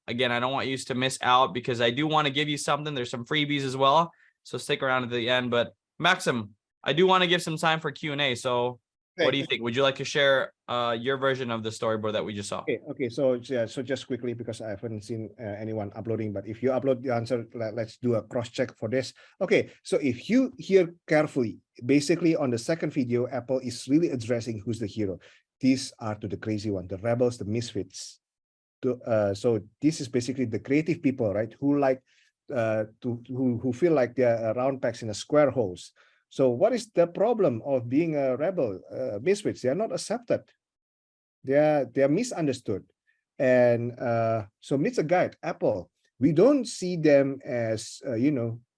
again, I don't want you to miss out because I do want to give you something. There's some freebies as well. So stick around at the end. But Maxim, I do want to give some time for Q&A. So what do you think? Would you like to share your version of the storyboard that we just saw? Okay. So yeah, so just quickly, because I haven't seen anyone uploading, but if you upload the answer, let's do a cross check for this. Okay, so if you hear carefully, basically on the second video, Apple is really addressing who's the hero. These are to the crazy one, the rebels, the misfits. So this is basically the creative people, right? Who like who feel like they're round pegs in a square holes. So what is the problem of being a rebel? Misfits, they are not accepted. They are misunderstood. And so meets a guide, Apple. We don't see them as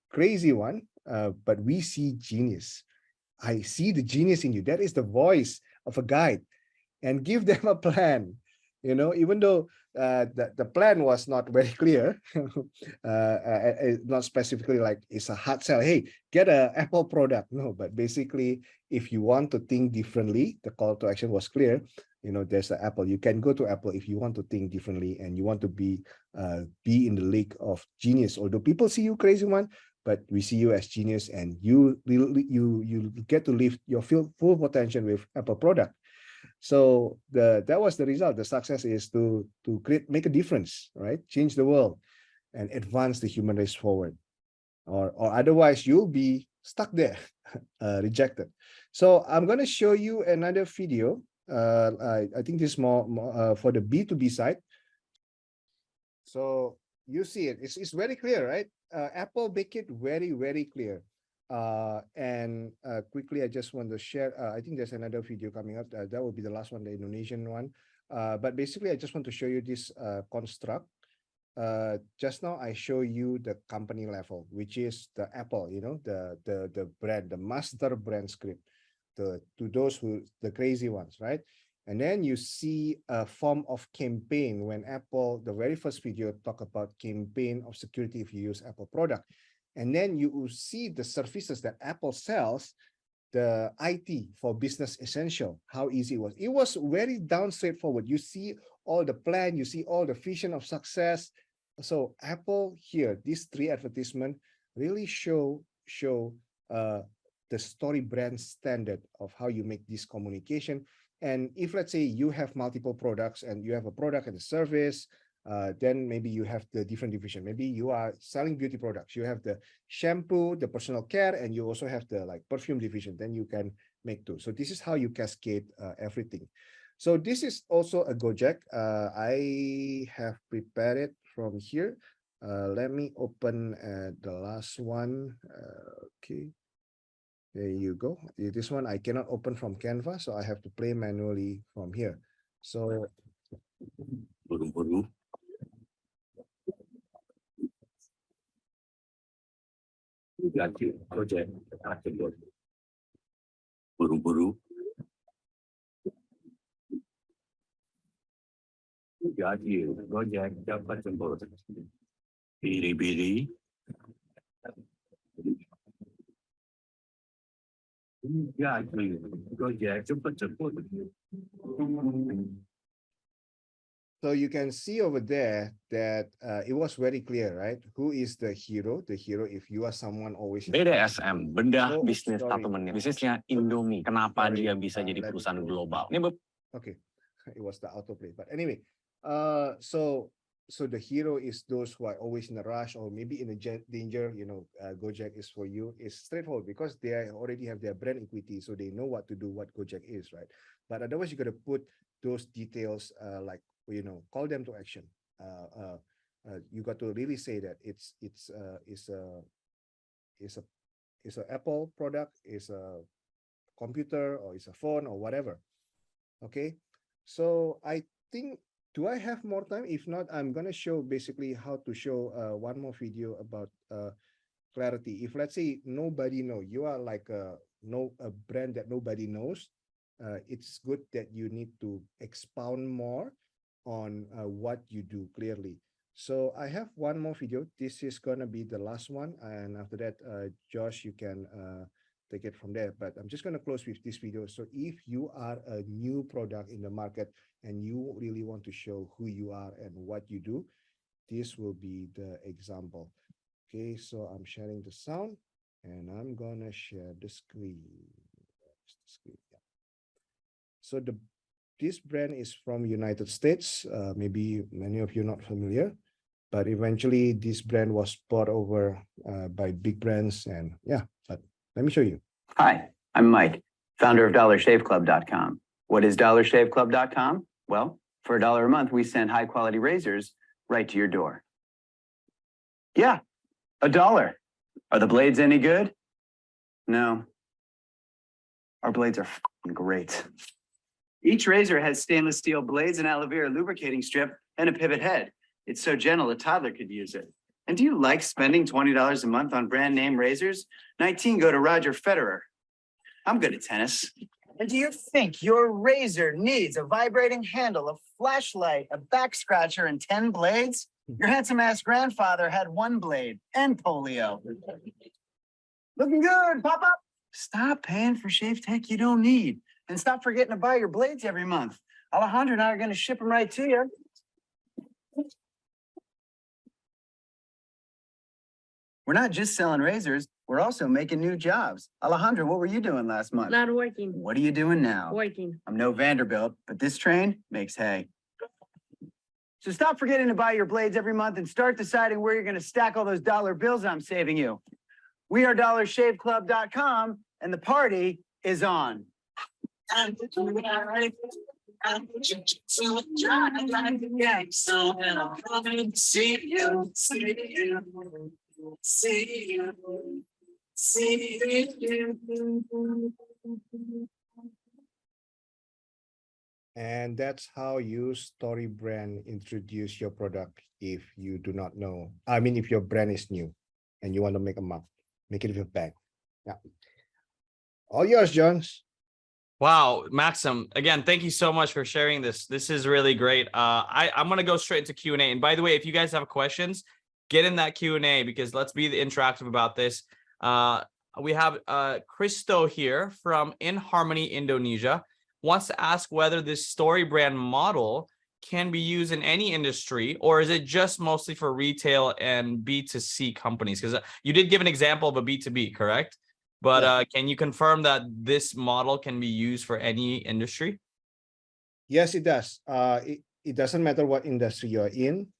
crazy one, but we see genius. I see the genius in you. That is the voice of a guide, and give them a plan. Even though the plan was not very clear, not specifically like it's a hard sell. Hey, get a Apple product. No, but basically, if you want to think differently, the call to action was clear. There's an Apple. You can go to Apple if you want to think differently and you want to be in the league of genius. Although people see you crazy one, but we see you as genius, and you get to live your full potential with Apple product. So that was the result. The success is to make a difference, right? Change the world and advance the human race forward, or otherwise you'll be stuck there, rejected. So I'm going to show you another video. I think this is more for the B2B side. So you see it. It's very clear, right? Apple make it very, very clear. And quickly, I just want to share, I think there's another video coming up. That will be the last one, the Indonesian one. But basically, I just want to show you this construct. Just now, I show you the company level, which is the Apple, the brand, the master brand script, to those the crazy ones, right? And then you see a form of campaign when Apple, the very first video, talk about campaign of security if you use Apple product. And then you will see the services that Apple sells, the IT for business essential, how easy it was. It was very down straightforward. You see all the plan, you see all the vision of success. So Apple here, these 3 advertisements really show the StoryBrand standard of how you make this communication. And if let's say you have multiple products and you have a product and a service, then maybe you have the different division. Maybe you are selling beauty products. You have the shampoo, the personal care, and you also have the perfume division. Then you can make 2. So this is how you cascade everything. So this is also a Gojek. I have prepared it from here. Let me open the last one. Okay. There you go. This one I cannot open from Canva, so I have to play manually from here. So buru-buru gaji Gojek dapat jemput biri-biri gaji Gojek jemput. So you can see over there that it was very clear, right? Who is the hero? The hero, if you are someone always... BDSM, bedah bisnis 1 menit. Bisnisnya Indomie. Kenapa dia bisa jadi perusahaan global? Okay, it was the autoplay. But anyway, so so the hero is those who are always in a rush or maybe in a danger, Gojek is for you. It's straightforward because they already have their brand equity, so they know what to do, what Gojek is, right? But otherwise, you got to put those details, call them to action. You got to really say that it's a Apple product, is a computer, or it's a phone or whatever. Okay, so I think, do I have more time? If not, I'm gonna show basically how to show one more video about clarity. If let's say nobody know, you are like a brand that nobody knows, it's good that you need to expound more on what you do clearly. So I have one more video. This is gonna be the last one, and after that, Josh, you can take it from there. But I'm just gonna close with this video. So if you are a new product in the market and you really want to show who you are and what you do, this will be the example. Okay, so I'm sharing the sound and I'm gonna share the screen. So this brand is from United States. Maybe many of you are not familiar, but eventually this brand was bought over by big brands, and yeah, but let me show you. Hi, I'm Mike, founder of DollarShaveClub.com. What is DollarShaveClub.com? Well, for $1 a month, we send high-quality razors right to your door. Yeah, $1. Are the blades any good? No. Our blades are f***ing great. Each razor has stainless steel blades, an aloe vera lubricating strip, and a pivot head. It's so gentle a toddler could use it. And do you like spending $20 a month on brand name razors? 19 go to Roger Federer. I'm good at tennis. And do you think your razor needs a vibrating handle, a flashlight, a back scratcher, and 10 blades? Your handsome-ass grandfather had 1 blade and polio. Looking good, pop up. Stop paying for shave tech you don't need. And stop forgetting to buy your blades every month. Alejandro and I are going to ship them right to you. We're not just selling razors, we're also making new jobs. Alejandro, what were you doing last month? Not working. What are you doing now? Working. I'm no Vanderbilt, but this train makes hay. So stop forgetting to buy your blades every month and start deciding where you're going to stack all those dollar bills I'm saving you. We are DollarShaveClub.com, and the party is on. And that's how you StoryBrand introduce your product if you do not know. I mean, if your brand is new and you want to make a mark, make it with a bang. Yeah. All yours, Jones. Wow, Maxim, again, thank you so much for sharing this. This is really great. I'm going to go straight into Q&A. And by the way, if you guys have questions, get in that Q&A because let's be interactive about this. We have Christo here from In Harmony, Indonesia, wants to ask whether this StoryBrand model can be used in any industry, or is it just mostly for retail and B2C companies? Because you did give an example of a B2B, correct? But Yeah. can you confirm that this model can be used for any industry? Yes, it does. It doesn't matter what industry you're in.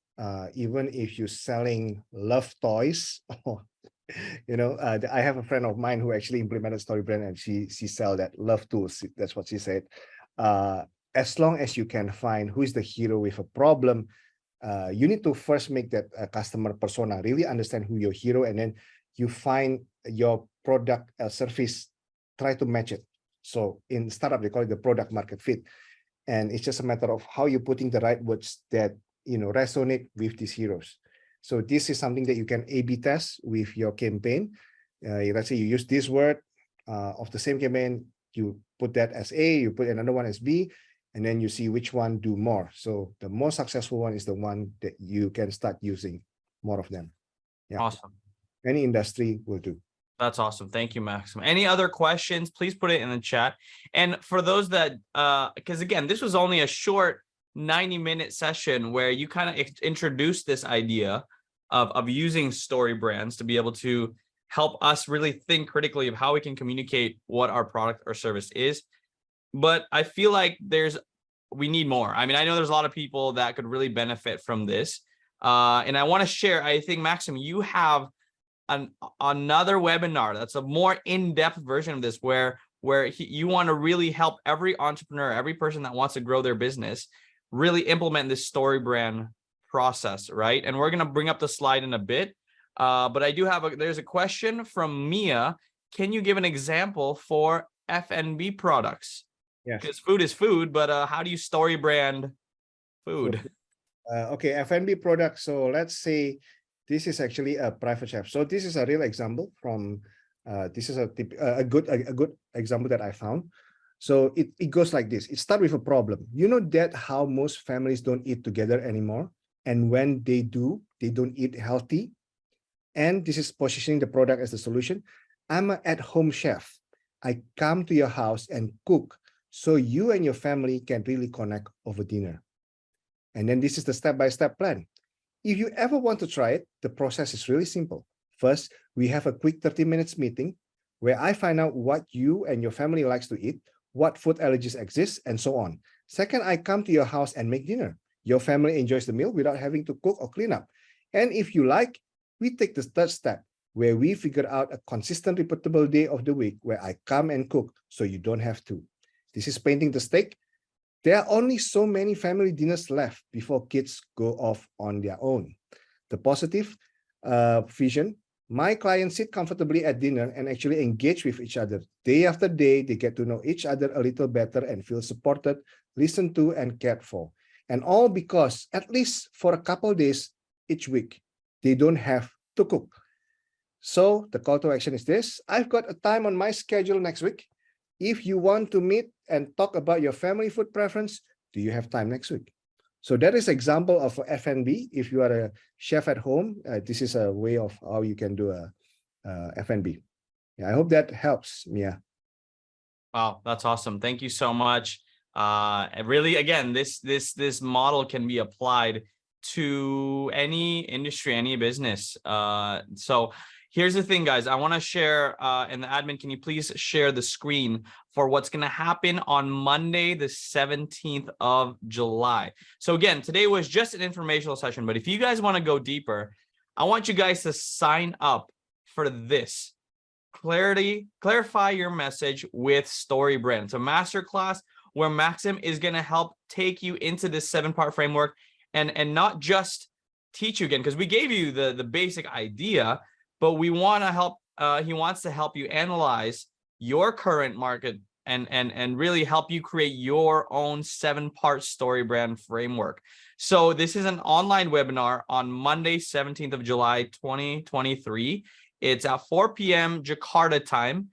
Even if you're selling love toys, I have a friend of mine who actually implemented StoryBrand, and she sell that love tools. That's what she said. As long as you can find who is the hero with a problem, you need to first make that customer persona, really understand who your hero, and then you find your product service, try to match it. So in startup, they call it the product market fit. And it's just a matter of how you're putting the right words that resonate with these heroes. So this is something that you can A/B test with your campaign. Let's say you use this word of the same campaign, you put that as A, you put another one as B, and then you see which one do more. So the most successful one is the one that you can start using more of them. Yeah. Awesome. Any industry will do. That's awesome. Thank you, Maxim. Any other questions, please put it in the chat. And for those that, because again, this was only a short 90-minute session where you kind of introduced this idea of using story brands to be able to help us really think critically of how we can communicate what our product or service is. But I feel like we need more. I mean, I know there's a lot of people that could really benefit from this. And I want to share, I think, Maxim, you have another webinar that's a more in-depth version of this where you want to really help every entrepreneur, every person that wants to grow their business, really implement this StoryBrand process, right? And we're going to bring up the slide in a bit. But I do have there's a question from Mia. Can you give an example for F&B products? Yes. Because food is food, but how do you StoryBrand food? Okay, F&B products. So let's say this is actually a private chef. So this is a real example from this is a good example that I found. So it goes like this. It starts with a problem. You know that how most families don't eat together anymore, and when they do, they don't eat healthy. And this is positioning the product as the solution. I'm an at-home chef. I come to your house and cook so you and your family can really connect over dinner. And then this is the step-by-step plan. If you ever want to try it, the process is really simple. First, we have a quick 30 minutes meeting where I find out what you and your family likes to eat, what food allergies exist, and so on. Second, I come to your house and make dinner. Your family enjoys the meal without having to cook or clean up. And if you like, we take the third step where we figure out a consistent, repeatable day of the week where I come and cook so you don't have to. This is painting the stake. There are only so many family dinners left before kids go off on their own. The positive vision, my clients sit comfortably at dinner and actually engage with each other. Day after day, they get to know each other a little better and feel supported, listened to, and cared for. And all because, at least for a couple days each week, they don't have to cook. So the call to action is this. I've got a time on my schedule next week. If you want to meet and talk about your family food preference, do you have time next week? So that is example of F&B. If you are a chef at home, this is a way of how you can do a F&B. Yeah, I hope that helps, Mia. Wow, that's awesome. Thank you so much. And really, again, this model can be applied to any industry, any business. So here's the thing, guys. I want to share, and the admin, can you please share the screen for what's going to happen on Monday, the 17th of July. So again, today was just an informational session, but if you guys want to go deeper, I want you guys to sign up for this. Clarify your message with StoryBrand. It's a masterclass where Maxim is going to help take you into this 7-part framework and not just teach you again, because we gave you the basic idea, but we want to help. He wants to help you analyze your current market and really help you create your own 7-part StoryBrand framework. So this is an online webinar on Monday, 17th of July, 2023. It's at 4 p.m. Jakarta time,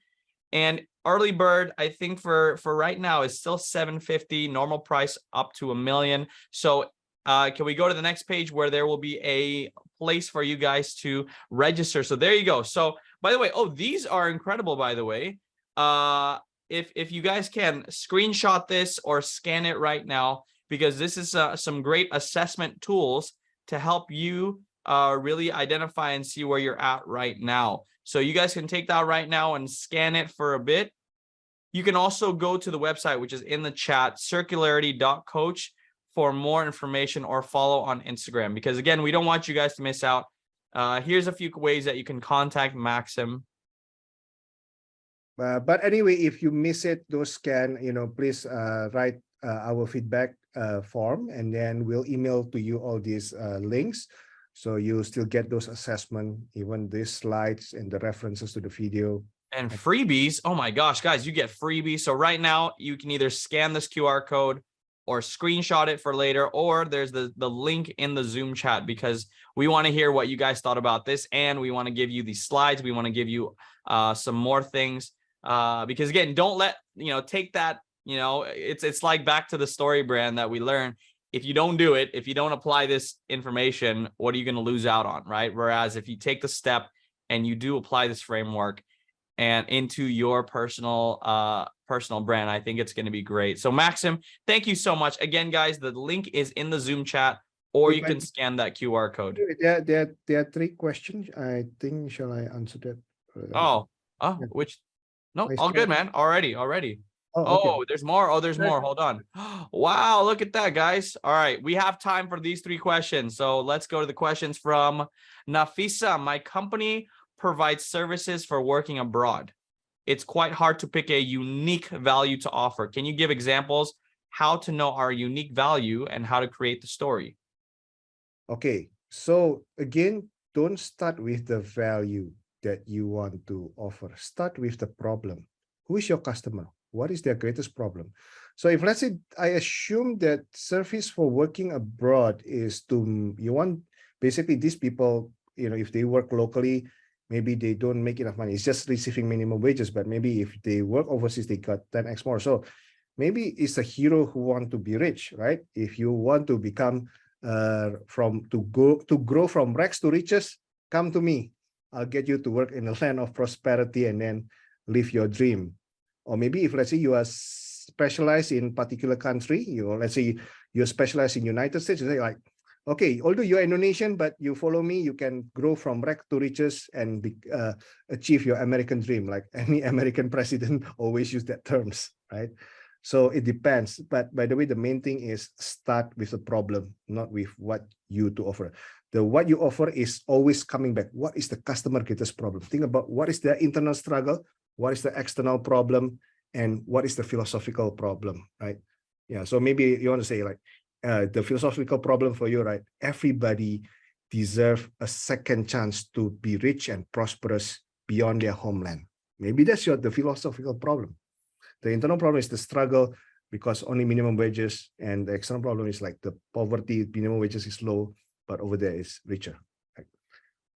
and early bird, I think for right now is still $750. Normal price up to $1 million. So can we go to the next page where there will be a place for you guys to register? So there you go. So by the way, oh, these are incredible, by the way. If you guys can screenshot this or scan it right now, because this is some great assessment tools to help you really identify and see where you're at right now. So you guys can take that right now and scan it for a bit. You can also go to the website, which is in the chat, circularity.coach, for more information, or follow on Instagram, because again, we don't want you guys to miss out. Here's a few ways that you can contact Maxim. But anyway, if you miss it, those scan, please write our feedback form, and then we'll email to you all these links. So you still get those assessment, even these slides and the references to the video. And freebies. Oh my gosh, guys, you get freebies. So right now you can either scan this QR code or screenshot it for later, or there's the link in the Zoom chat, because we want to hear what you guys thought about this, and we want to give you these slides. We want to give you some more things, because again, don't let, take that, it's like back to the StoryBrand that we learned. If you don't do it, if you don't apply this information, what are you going to lose out on, right? Whereas if you take the step and you do apply this framework and into your personal brand, I think it's going to be great. So Maxim, thank you so much. Again, guys, the link is in the Zoom chat, or you can scan that QR code. There are 3 questions. I think, shall I answer that? Which? No, all good, man. Already. okay. Oh, there's more. Oh, there's Sure. more. Hold on. Wow, look at that, guys. All right, we have time for these 3 questions. So let's go to the questions from Nafisa. My company provides services for working abroad. It's quite hard to pick a unique value to offer. Can you give examples how to know our unique value and how to create the story? Okay, so again, don't start with the value that you want to offer. Start with the problem. Who is your customer? What is their greatest problem? So if let's say I assume that service for working abroad is to, you want basically these people, if they work locally, maybe they don't make enough money. It's just receiving minimum wages, but maybe if they work overseas, they got 10x more. So maybe it's a hero who want to be rich, right? If you want to become to grow from rags to riches, come to me. I'll get you to work in a land of prosperity and then live your dream. Or maybe if let's say you are specialized in particular country, let's say you're specialized in United States, you say like, okay, although you're Indonesian, but you follow me, you can grow from rags to riches and achieve your American dream. Like any American president always use that terms, right? So it depends. But by the way, the main thing is start with the problem, not with what you to offer. What you offer is always coming back. What is the customer greatest problem? Think about what is their internal struggle, what is the external problem, and what is the philosophical problem, right? Yeah. So maybe you want to say like the philosophical problem for you, right? Everybody deserves a second chance to be rich and prosperous beyond their homeland. Maybe that's the philosophical problem. The internal problem is the struggle because only minimum wages, and the external problem is like the poverty, minimum wages is low, but over there is richer. Right?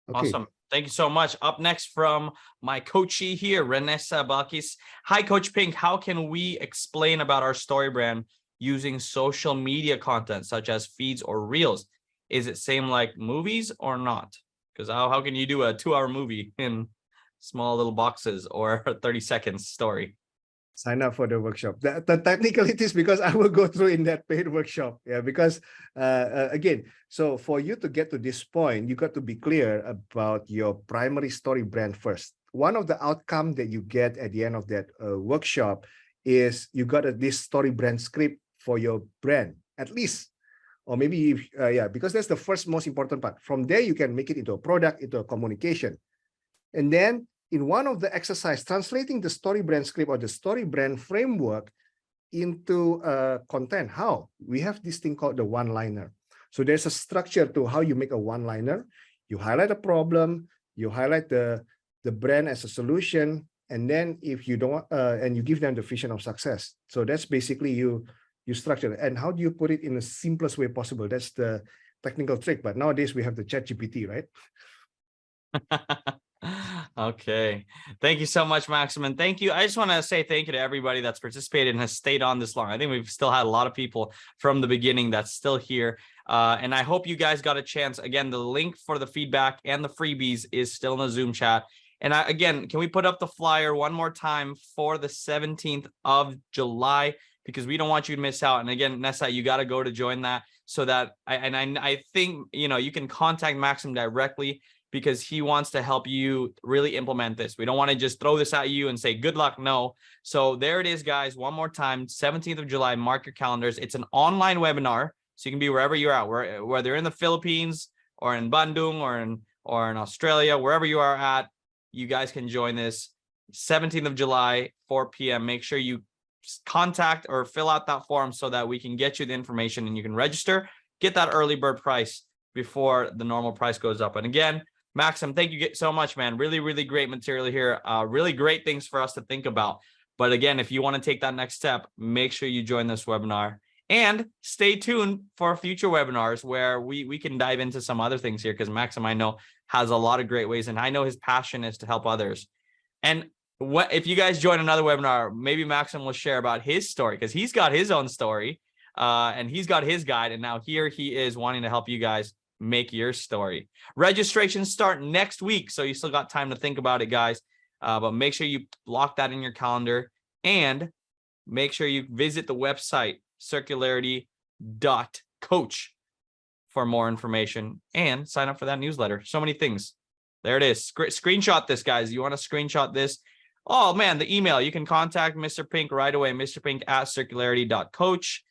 Okay. Awesome. Thank you so much. Up next from my coachee here, Renessa Balkis. Hi, Coach Pink. How can we explain about our story brand using social media content such as feeds or reels? Is it same like movies or not? Because how can you do a 2-hour movie in small little boxes or a 30 seconds story? Sign up for the workshop. The technicalities, because I will go through in that paid workshop. Yeah, because again, so for you to get to this point, you got to be clear about your primary story brand first. One of the outcomes that you get at the end of that workshop is you got this story brand script for your brand, at least. Or maybe, because that's the first most important part. From there, you can make it into a product, into a communication. And then in one of the exercise, translating the story brand script or the story brand framework into content. How? We have this thing called the one-liner. So there's a structure to how you make a one-liner. You highlight a problem, you highlight the brand as a solution, and then if you don't, and you give them the vision of success. So that's basically you structure it. And how do you put it in the simplest way possible? That's the technical trick. But nowadays we have the ChatGPT, right? Okay. Thank you so much, Maxim. And thank you. I just want to say thank you to everybody that's participated and has stayed on this long. I think we've still had a lot of people from the beginning that's still here. And I hope you guys got a chance. Again, the link for the feedback and the freebies is still in the Zoom chat. And again, can we put up the flyer one more time for the 17th of July? Because we don't want you to miss out. And again, Nessa, you got to go to join that so that I think, you can contact Maxim directly, because he wants to help you really implement this. We don't want to just throw this at you and say, good luck. No. So there it is, guys. One more time, 17th of July, mark your calendars. It's an online webinar. So you can be wherever you're at, whether in the Philippines or in Bandung or in Australia, wherever you are at, you guys can join this 17th of July, 4 p.m. Make sure you contact or fill out that form so that we can get you the information and you can register, get that early bird price before the normal price goes up. And again, Maxim, thank you so much, man. Really, really great material here. Really great things for us to think about. But again, if you want to take that next step, make sure you join this webinar and stay tuned for future webinars where we can dive into some other things here, because Maxim, I know, has a lot of great ways, and I know his passion is to help others. And if you guys join another webinar, maybe Maxim will share about his story, because he's got his own story and he's got his guide. And now here he is wanting to help you guys make your story. Registrations start next week, so you still got time to think about it, guys. But make sure you block that in your calendar, and make sure you visit the website circularity.coach for more information and sign up for that newsletter. So many things. There it is. Screenshot this, guys. You want to screenshot this. Oh man, the email. You can contact Mr. Pink right away, mrpink@circularity.coach.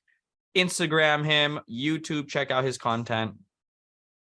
Instagram him, YouTube, check out his content.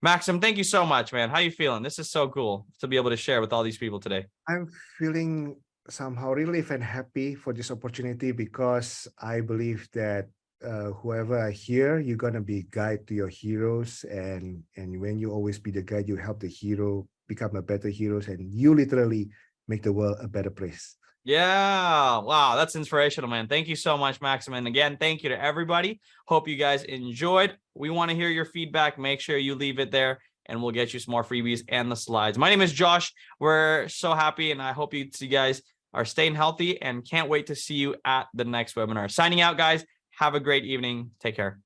Maxim, thank you so much, man. How you feeling? This is so cool to be able to share with all these people today. I'm feeling somehow relieved and happy for this opportunity because I believe that whoever are here, you're gonna be guide to your heroes, and when you always be the guide, you help the hero become a better heroes, and you literally make the world a better place. Yeah. Wow. That's inspirational, man. Thank you so much, Maxim. And again, thank you to everybody. Hope you guys enjoyed. We want to hear your feedback. Make sure you leave it there and we'll get you some more freebies and the slides. My name is Josh. We're so happy and I hope you guys are staying healthy and can't wait to see you at the next webinar. Signing out, guys. Have a great evening. Take care.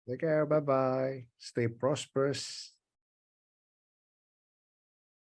Take care. Bye-bye. Stay prosperous.